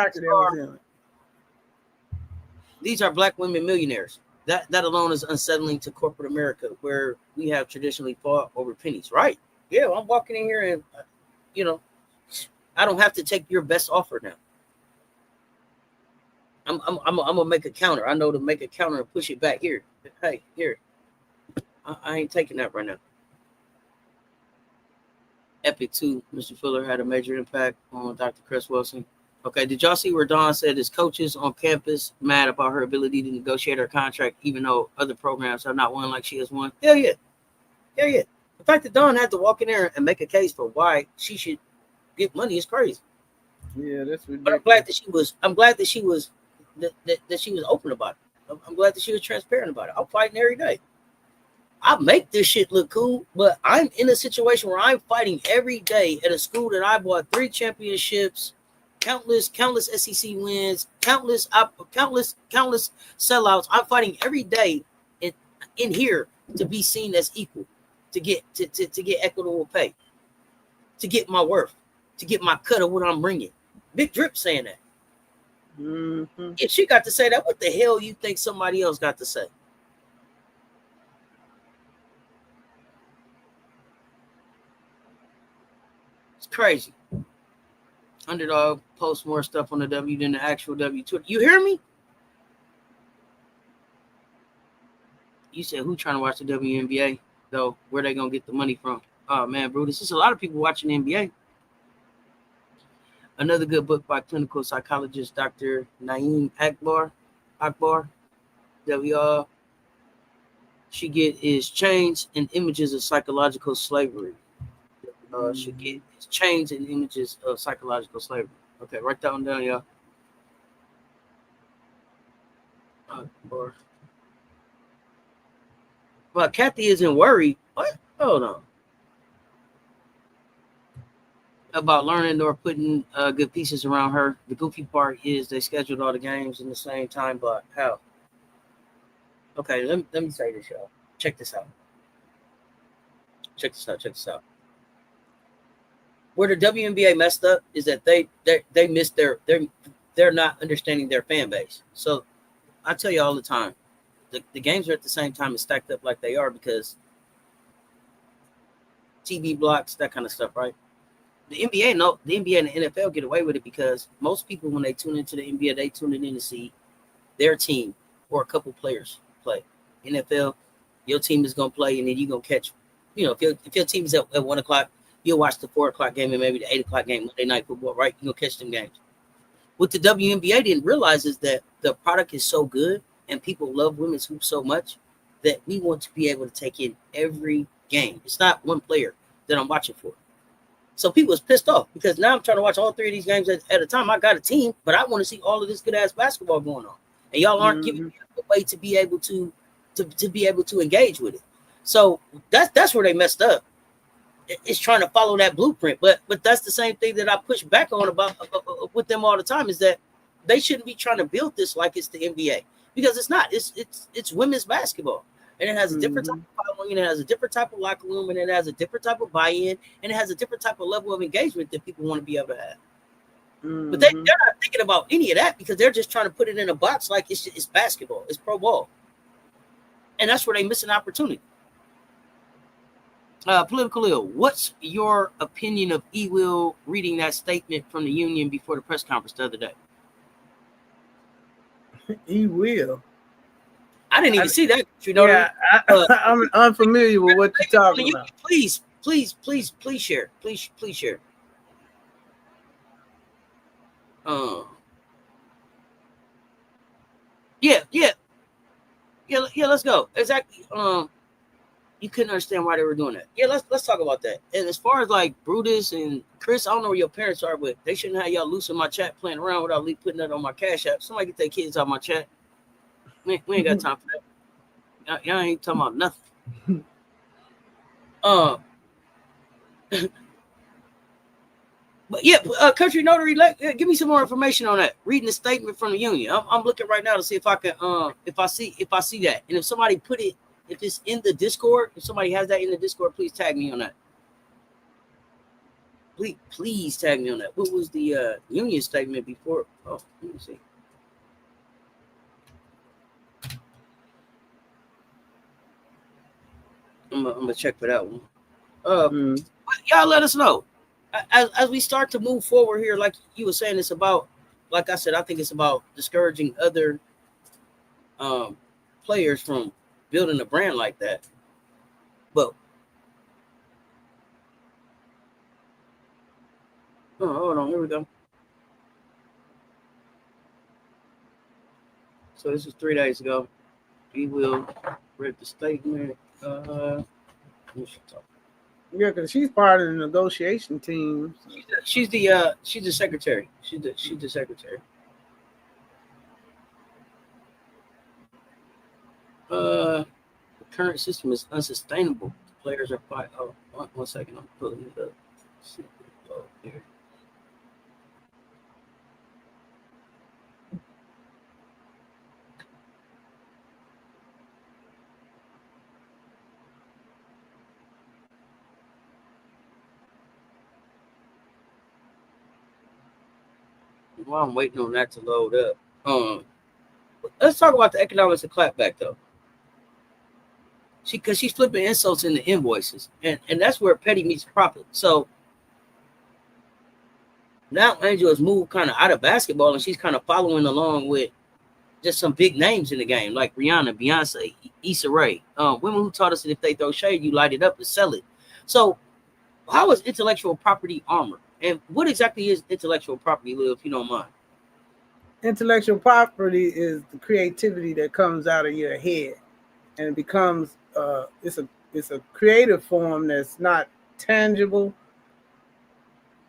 these are Black women millionaires. That alone is unsettling to corporate America, where we have traditionally fought over pennies. Right? Yeah, I'm walking in here and, I don't have to take your best offer now. I'm gonna make a counter. I know to make a counter and push it back here. Hey, here. I ain't taking that right now. Epic too. Mr. Fuller had a major impact on Dr. Chris Wilson. Okay, did y'all see where Dawn said his coaches on campus mad about her ability to negotiate her contract, even though other programs are not one like she has one? Hell yeah. Hell yeah. The fact that Dawn had to walk in there and make a case for why she should get money is crazy. Yeah, that's ridiculous. But I'm glad that she was that she was open about it. I'm glad that she was transparent about it. I'm fighting every day. I make this shit look cool, but I'm in a situation where I'm fighting every day at a school that I bought 3 championships countless SEC wins, countless sellouts. I'm fighting every day in here to be seen as equal, to get equitable pay, to get my worth, to get my cut of what I'm bringing. Big Drip saying that. Mm-hmm. If she got to say that, what the hell you think somebody else got to say? It's crazy. Underdog posts more stuff on the W than the actual W Twitter. You hear me? You said who trying to watch the WNBA though? Where they gonna get the money from? Oh man, bro, this is a lot of people watching the NBA. Another good book by clinical psychologist Dr. Naeem Akbar. That we all she get is Chains and Images of Psychological Slavery. She get is Chains and Images of Psychological Slavery. Okay, write that one down, y'all. Akbar. But Kathy isn't worried. What? Hold on. About learning or putting good pieces around her. The goofy part is they scheduled all the games in the same time, but how? Okay, let me say this, y'all. Check this out. Check this out. Where the WNBA messed up is that they missed they're not understanding their fan base. So I tell you all the time, the games are at the same time and stacked up like they are because TV blocks, that kind of stuff, right? The NBA and the NFL get away with it because most people, when they tune into the NBA, they tune in to see their team or a couple players play. NFL, your team is gonna play, and then you're gonna catch. If your team is at 1 o'clock, you'll watch the 4 o'clock game and maybe the 8 o'clock game Monday Night Football, right? You're gonna catch them games. What the WNBA didn't realize is that the product is so good and people love women's hoops so much that we want to be able to take in every game. It's not one player that I'm watching for. So people is pissed off because now I'm trying to watch all 3 of these games at a time. I got a team, but I want to see all of this good ass basketball going on, and y'all aren't giving me a way to be able to be able to engage with it. So that's where they messed up. It's trying to follow that blueprint, but that's the same thing that I push back on about with them all the time is that they shouldn't be trying to build this like it's the NBA because it's not. It's women's basketball. And it has a different type of following, and it has a different type of locker room, and it has a different type of buy-in, and it has a different type of level of engagement that people want to be able to have. But they're not thinking about any of that because they're just trying to put it in a box like it's basketball, it's pro ball. And that's where they miss an opportunity. Political ill, what's your opinion of E-Will reading that statement from the union before the press conference the other day? E-Will. I didn't even see that. You know, yeah, I'm unfamiliar with what you're talking about. Please share. Please share. Yeah. Let's go. Exactly. You couldn't understand why they were doing that. Yeah, let's talk about that. And as far as like Brutus and Chris, I don't know where your parents are, but they shouldn't have y'all loose in my chat playing around without putting that on my Cash App. Somebody get their kids out of my chat. We ain't got time for that. Y'all ain't talking about nothing. But yeah, country notary, give me some more information on that. Reading the statement from the union. I'm looking right now to see if I can if I see that. And if somebody put it, if it's in the Discord, if somebody has that in the Discord, please tag me on that. Please tag me on that. What was the union statement before? Oh, let me see. I'm gonna check for that one. Y'all let us know as we start to move forward here. Like you were saying, it's about, like I said, I think it's about discouraging other players from building a brand like that. But hold on, here we go. So this is 3 days ago. We will read the statement. Yeah, because she's part of the negotiation team. She's the secretary. She's the secretary. The current system is unsustainable. The players are fine. Oh, one second. I'm pulling it up. Here. While I'm waiting on that to load up, let's talk about the economics of Clapback though. Because she's flipping insults into invoices, and that's where petty meets profit. So now Angel has moved kind of out of basketball, and she's kind of following along with just some big names in the game, like Rihanna, Beyonce, Issa Rae, women who taught us that if they throw shade, you light it up and sell it. So how is intellectual property armor? And what exactly is intellectual property, Lil, if you don't mind? Intellectual property is the creativity that comes out of your head, and it becomes it's a creative form that's not tangible,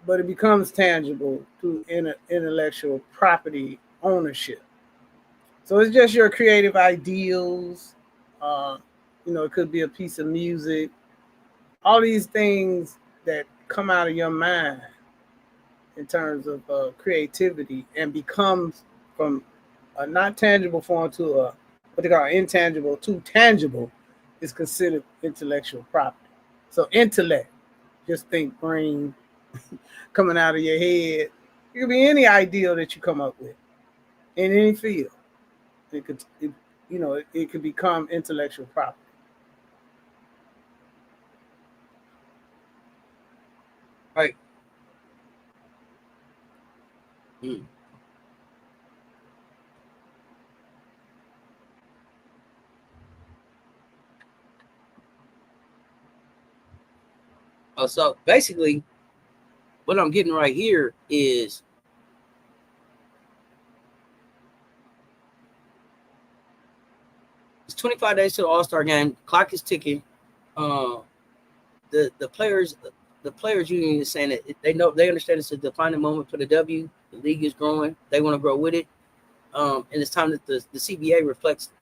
but it becomes tangible through intellectual property ownership. So it's just your creative ideals. It could be a piece of music. All these things that come out of your mind in terms of creativity and becomes from a not tangible form to a what they call intangible to tangible is considered intellectual property. So intellect, just think brain coming out of your head. It could be any ideal that you come up with in any field. It could become intellectual property. Right. So basically, what I'm getting right here is it's 25 days to the All-Star game. Clock is ticking. The players union is saying that they understand it's a defining moment for the W. The league is growing. They want to grow with it. And it's time that the CBA reflects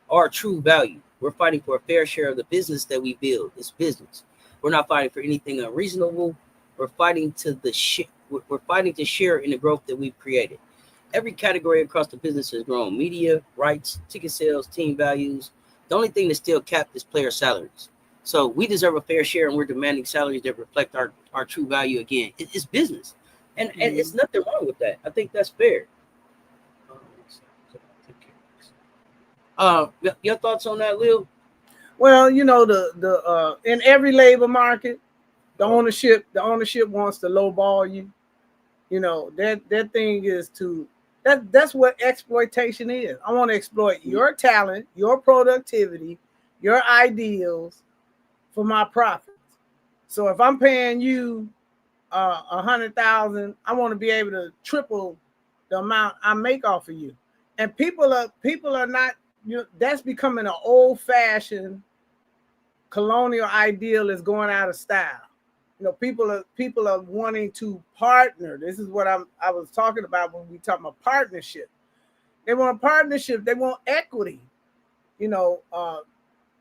our true value. We're fighting for a fair share of the business that we build. It's business. We're not fighting for anything unreasonable. We're fighting we're fighting to share in the growth that we've created. Every category across the business has grown: media, rights, ticket sales, team values. The only thing that's still capped is player salaries. So we deserve a fair share, and we're demanding salaries that reflect our true value again. It's business, and it's nothing wrong with that. I think that's fair. Your thoughts on that, Lil? Well, the in every labor market, the ownership wants to lowball you. That thing is that's what exploitation is. I want to exploit your talent, your productivity, your ideals for my profits. So if I'm paying you 100,000, I want to be able to triple the amount I make off of you. And people are not, that's becoming an old-fashioned colonial ideal is going out of style. People are wanting to partner. This is what I was talking about when we talk about partnership. They want a partnership. They want equity.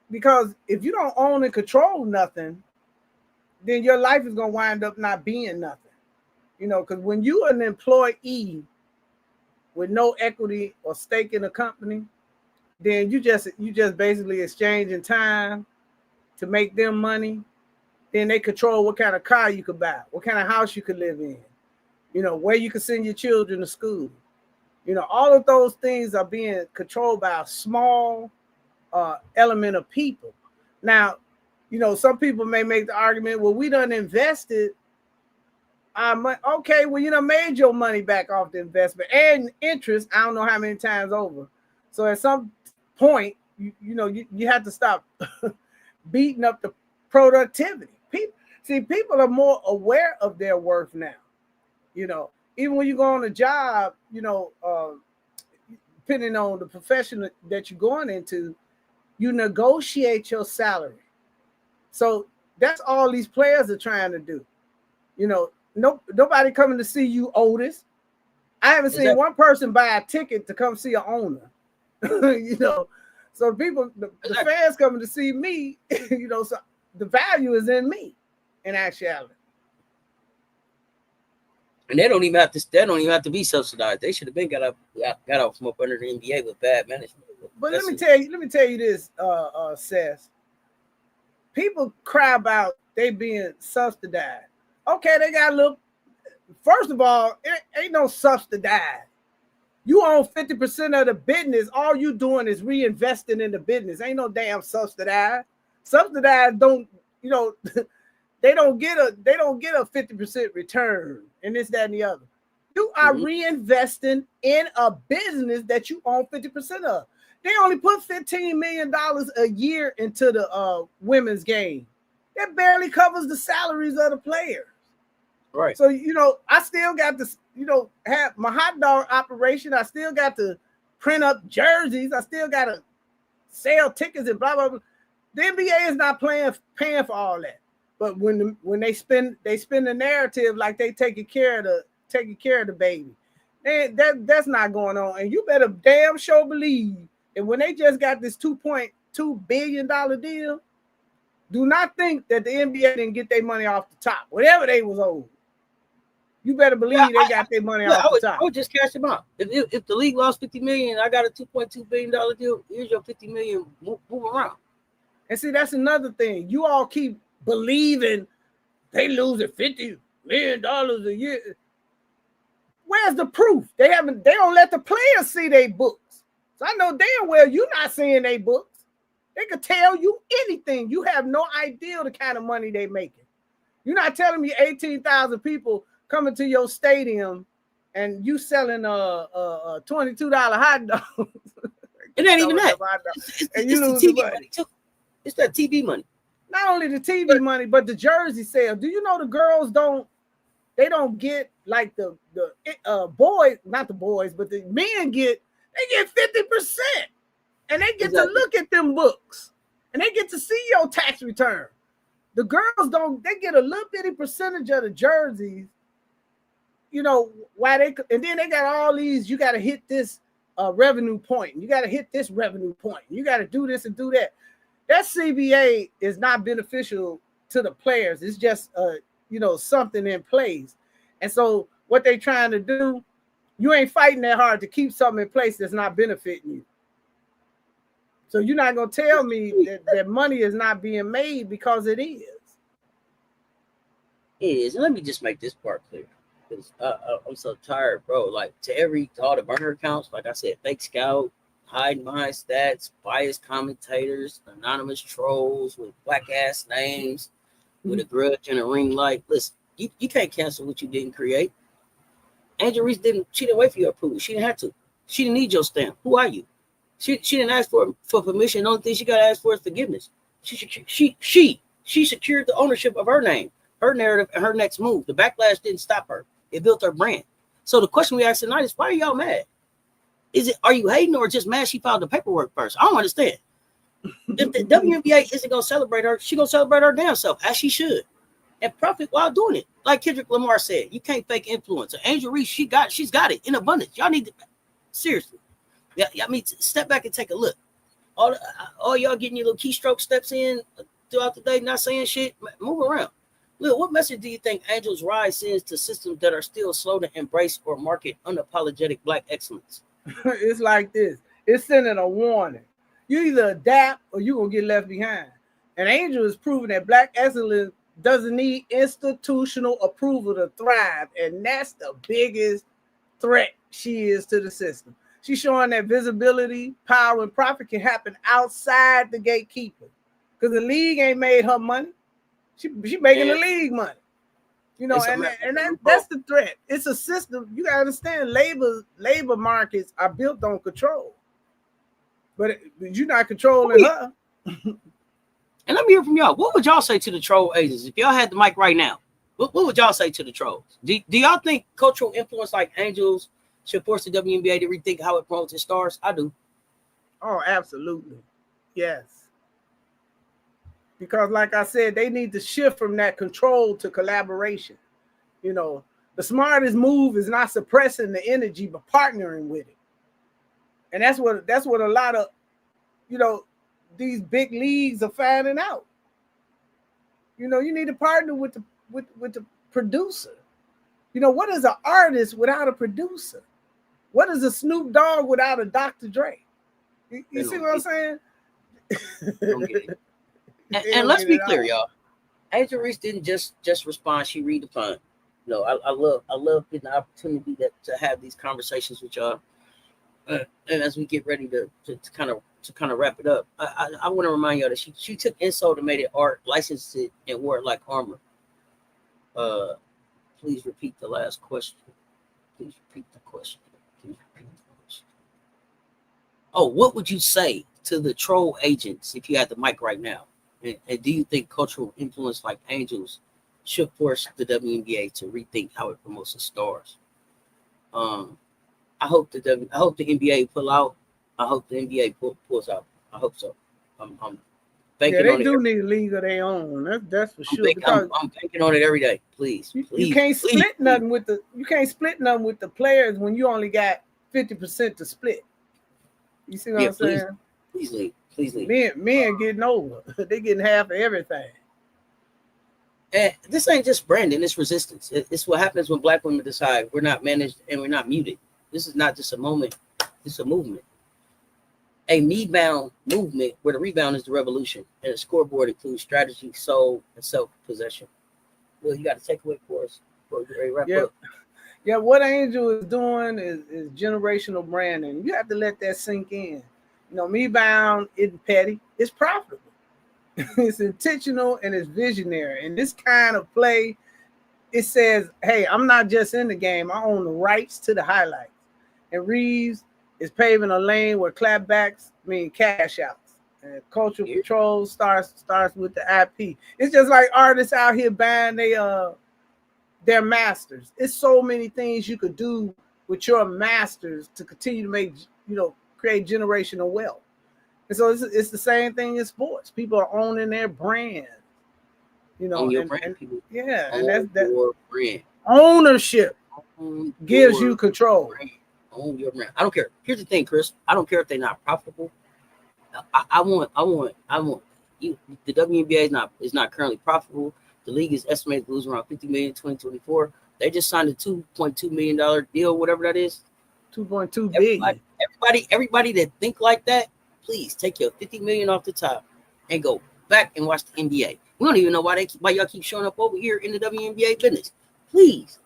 Because if you don't own and control nothing, then your life is going to wind up not being nothing. Because when you're an employee with no equity or stake in a company, then you just basically exchanging time to make them money. Then they control what kind of car you could buy, what kind of house you could live in, where you can send your children to school. All of those things are being controlled by a small element of people. Now, some people may make the argument, well, we done invested our money. Okay, well, you done made your money back off the investment and interest. I don't know how many times over. So at some point, you have to stop beating up the productivity. People are more aware of their worth now. Even when you go on a job, depending on the profession that you're going into, you negotiate your salary. So that's all these players are trying to do. Nobody coming to see you, Otis. I haven't seen one person buy a ticket to come see an owner. So people, the fans coming to see me, so the value is in me, in actuality. And they don't even have to be subsidized. They should have been got off from up under the NBA with bad management. But let me tell you this, Cess. People cry about they being subsidized. Okay, they got a little first of all, it ain't no subsidize. You own 50% of the business. All you doing is reinvesting in the business. Ain't no damn subsidize. Subsidize don't, you know, they don't get a 50% return and this, that, and the other. You are reinvesting in a business that you own 50% of. They only put $15 million a year into the women's game. That barely covers the salaries of the players. Right. So, you know, I still got to, you know, have my hot dog operation. I still got to print up jerseys. I still got to sell tickets and blah, blah, blah. The NBA is not paying for all that. But when they spin the narrative like they taking care of the baby. That's not going on. And you better damn sure believe that when they just got this $2.2 billion deal, do not think that the NBA didn't get their money off the top, whatever they was owed. You better believe they got their money off the top. I would just cash them out. If the league lost $50 million, I got a $2.2 billion deal. Here's your $50 million. Move around. And see, that's another thing. You all keep believing they losing $50 million a year. Where's the proof? They don't let the players see their books. So I know damn well you're not seeing their books. They could tell you anything. You have no idea the kind of money they making. You're not telling me 18,000 people coming to your stadium and you selling a $22 hot dog. It ain't even that. It's the TV money too. It's that TV money. Not only the TV money, but the jersey sale. Do you know the girls don't get like the boys, not the boys, but the men get 50%. And they get to look at them books. And they get to see your tax return. The girls don't, they get a little bitty percentage of the jerseys. You know, and then they got all these, you got to hit this revenue point. You got to hit this revenue point. You got to do this and do that. That CBA is not beneficial to the players. It's just, something in place. And so what they trying to do, you ain't fighting that hard to keep something in place that's not benefiting you. So you're not going to tell me that money is not being made, because it is. It is. And let me just make this part clear. Because I'm so tired, bro. Like, all the burner accounts, like I said, fake scout, hiding behind stats, biased commentators, anonymous trolls with black ass names, with a grudge and a ring light. Listen, you can't cancel what you didn't create. Angel Reese didn't wait for your approval. She didn't have to. She didn't need your stamp. Who are you? She didn't ask for permission. The only thing she got to ask for is forgiveness. She secured the ownership of her name, her narrative, and her next move. The backlash didn't stop her. It built her brand. So the question we asked tonight is, why are y'all mad? Are you hating, or just mad she filed the paperwork first? I don't understand. If the WNBA isn't going to celebrate her, she's going to celebrate her damn self, as she should, and profit while doing it. Like Kendrick Lamar said, you can't fake influence. Angel Reese, she's got it in abundance. Y'all need to, seriously. Yeah, I mean, step back and take a look. All y'all getting your little keystroke steps in throughout the day, not saying shit. Move around. Look, what message do you think Angel's rise sends to systems that are still slow to embrace or market unapologetic Black excellence? It's like this. It's sending a warning. You either adapt or you're going to get left behind. And Angel is proving that Black excellence doesn't need institutional approval to thrive. And that's the biggest threat she is to the system. She's showing that visibility, power, and profit can happen outside the gatekeeper. Because the league ain't made her money. She making the league money. You know, that's the threat. It's a system. You gotta understand, labor markets are built on control. But you're not controlling her. And let me hear from y'all. What would y'all say to the troll agents if y'all had the mic right now? What would y'all say to the trolls? Do y'all think cultural influence like Angels should force the WNBA to rethink how it promotes its stars? I do. Oh, absolutely. Yes. Because like I said, they need to shift from that control to collaboration. You know, the smartest move is not suppressing the energy, but partnering with it. And that's what a lot of, these big leagues are finding out. You know, you need to partner with the producer. You know, what is an artist without a producer? What is a Snoop Dogg without a Dr. Dre? You see what I'm saying? Don't get it. And let's be clear, y'all. Angel Reese didn't just respond. She read the pun. I love getting the opportunity to have these conversations with y'all. And as we get ready to kind of wrap it up, I want to remind y'all that she took insult and made it art, licensed it, and wore it like armor. Please repeat the last question. Please repeat the question. Oh, what would you say to the troll agents if you had the mic right now? And do you think cultural influence like Angels should force the WNBA to rethink how it promotes the stars? I hope the NBA pull out. I hope the NBA pulls out. I hope so. I'm banking on it. They do need a league of their own. That's for sure. I'm banking on it every day. Please. You can't split nothing with the players when you only got 50% to split. You see what I'm saying? Please leave. Men getting over. They getting half of everything. And this ain't just branding, it's resistance. It's what happens when Black women decide we're not managed and we're not muted. This is not just a moment, it's a movement. A MeBound movement where the rebound is the revolution and the scoreboard includes strategy, soul, and self-possession. Well, you got to take away for us before we get ready to wrap up. Yeah, what Angel is doing is generational branding. You have to let that sink in. MeBound isn't petty, it's profitable. It's intentional and it's visionary. And this kind of play, it says, hey, I'm not just in the game, I own the rights to the highlights. And Reeves is paving a lane where clapbacks mean cash outs. And cultural control starts with the IP. It's just like artists out here buying their masters. It's so many things you could do with your masters to continue to make, create generational wealth. And so it's the same thing in sports. People are owning their brand. Own your brand, people. Yeah, own and that's your brand. Ownership gives you control. Brand. Own your brand. I don't care. Here's the thing, Chris. I don't care if they're not profitable. I want you. The WNBA is not currently profitable. The league is estimated to lose around $50 million in 2024. They just signed a $2.2 million deal, whatever that is. $2.2 billion. Everybody that think like that, please take your $50 million off the top and go back and watch the NBA. We don't even know why y'all keep showing up over here in the WNBA business. Please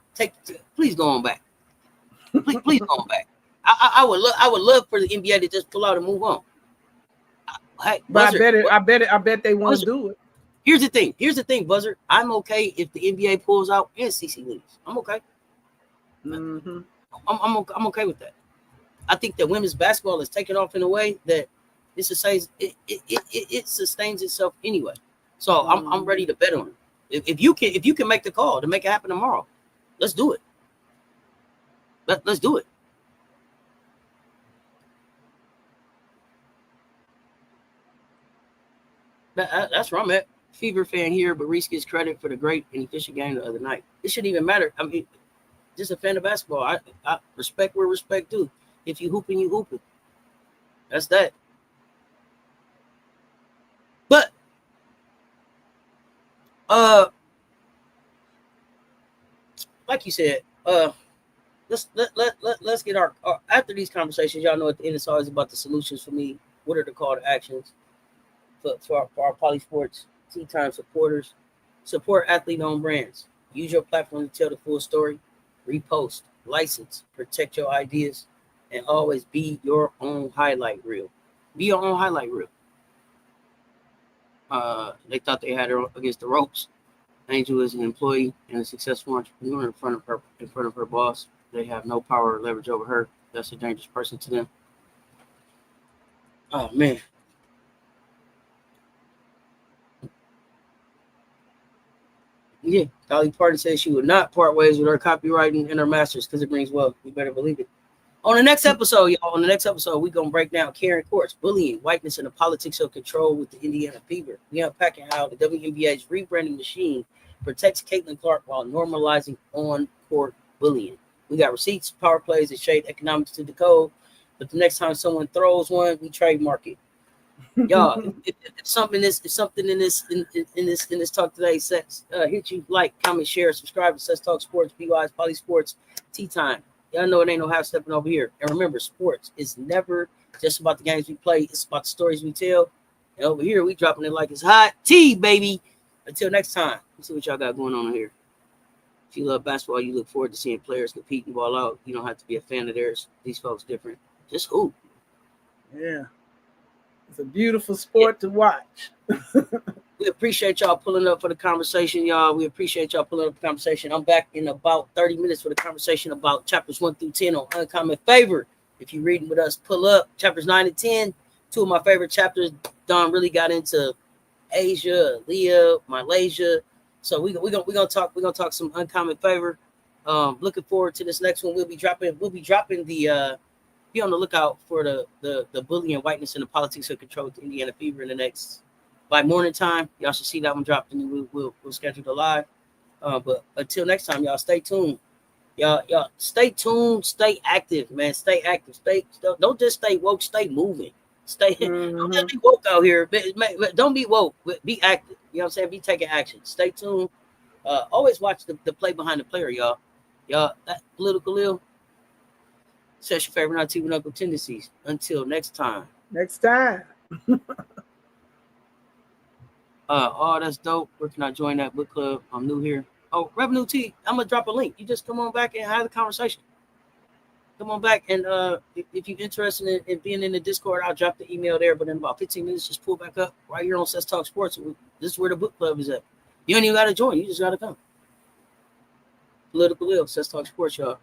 go on back. Please go on back. I would love for the NBA to just pull out and move on. But I bet they want to do it. Here's the thing, Buzzer. I'm okay if the NBA pulls out and CC leaves. I'm okay. Mm-hmm. I'm okay with that. I think that women's basketball is taking off in a way that it sustains itself anyway. So I'm ready to bet on it. If you can make the call to make it happen tomorrow, let's do it. Let's do it. That's where I'm at. Fever fan here, but Reese gets credit for the great and efficient game the other night. It shouldn't even matter. I mean, just a fan of basketball. I respect where respect due. If you hooping, you hooping. That's that. But like you said, let's get our after these conversations. Y'all know at the end it's always about the solutions for me. What are the call to actions for our PoliSports Tea Time supporters? Support athlete-owned brands. Use your platform to tell the full story. Repost, license, protect your ideas, and always be your own highlight reel. Be your own highlight reel. They thought they had her against the ropes. Angel is an employee and a successful entrepreneur in front of her boss. They have no power or leverage over her. That's a dangerous person to them. Oh man. Yeah, Dolly Parton says she would not part ways with her copywriting and her masters because it brings wealth. You better believe it. On the next episode, y'all, we're going to break down Karen Courts, bullying, whiteness, and the politics of control with the Indiana Fever. We're unpacking how the WNBA's rebranding machine protects Caitlin Clark while normalizing on-court bullying. We got receipts, power plays, and shade economics to decode. But the next time someone throws one, we trademark it. Y'all, if something in this talk today hit you, like, comment, share, subscribe to CessTalksSports, BWISE, PoliSports, Tea Time. Y'all know it ain't no half stepping over here. And remember, sports is never just about the games we play. It's about the stories we tell. And over here, we dropping it like it's hot tea, baby. Until next time, let's see what y'all got going on here. If you love basketball, you look forward to seeing players compete and ball out. You don't have to be a fan of theirs. These folks different. Just hoop. Yeah. It's a beautiful sport to watch. We appreciate y'all pulling up for the conversation, y'all. We appreciate y'all pulling up for the conversation. I'm back in about 30 minutes for the conversation about chapters 1 through 10 on Uncommon Favor. If you're reading with us, pull up. Chapters 9 and 10, two of my favorite chapters. Don really got into Asia, Leah, Malaysia. So we're gonna talk some Uncommon Favor. Looking forward to this next one. We'll be dropping the be on the lookout for the bullying whiteness and the politics of control with the Indiana Fever in the next by morning time. Y'all should see that one drop, and we'll schedule the live. But until next time, y'all stay tuned. Y'all stay tuned, stay active, man. Stay active. Don't just stay woke, stay moving. Don't just be woke out here. But don't be woke, but be active. You know what I'm saying? Be taking action. Stay tuned. Always watch the play behind the player, y'all. Y'all, that political ill. Set your favorite not even uncle tendencies. Until next time. Next time. Oh, that's dope. Where can I join that book club? I'm new here. Oh, Revenue T, I'm gonna drop a link. You just come on back and have the conversation. Come on back, and if you're interested in being in the Discord, I'll drop the email there. But in about 15 minutes, just pull back up right here on Cess Talk Sports. This is where the book club is at. You ain't even got to join. You just got to come. Political Ill, Cess Talk Sports, y'all.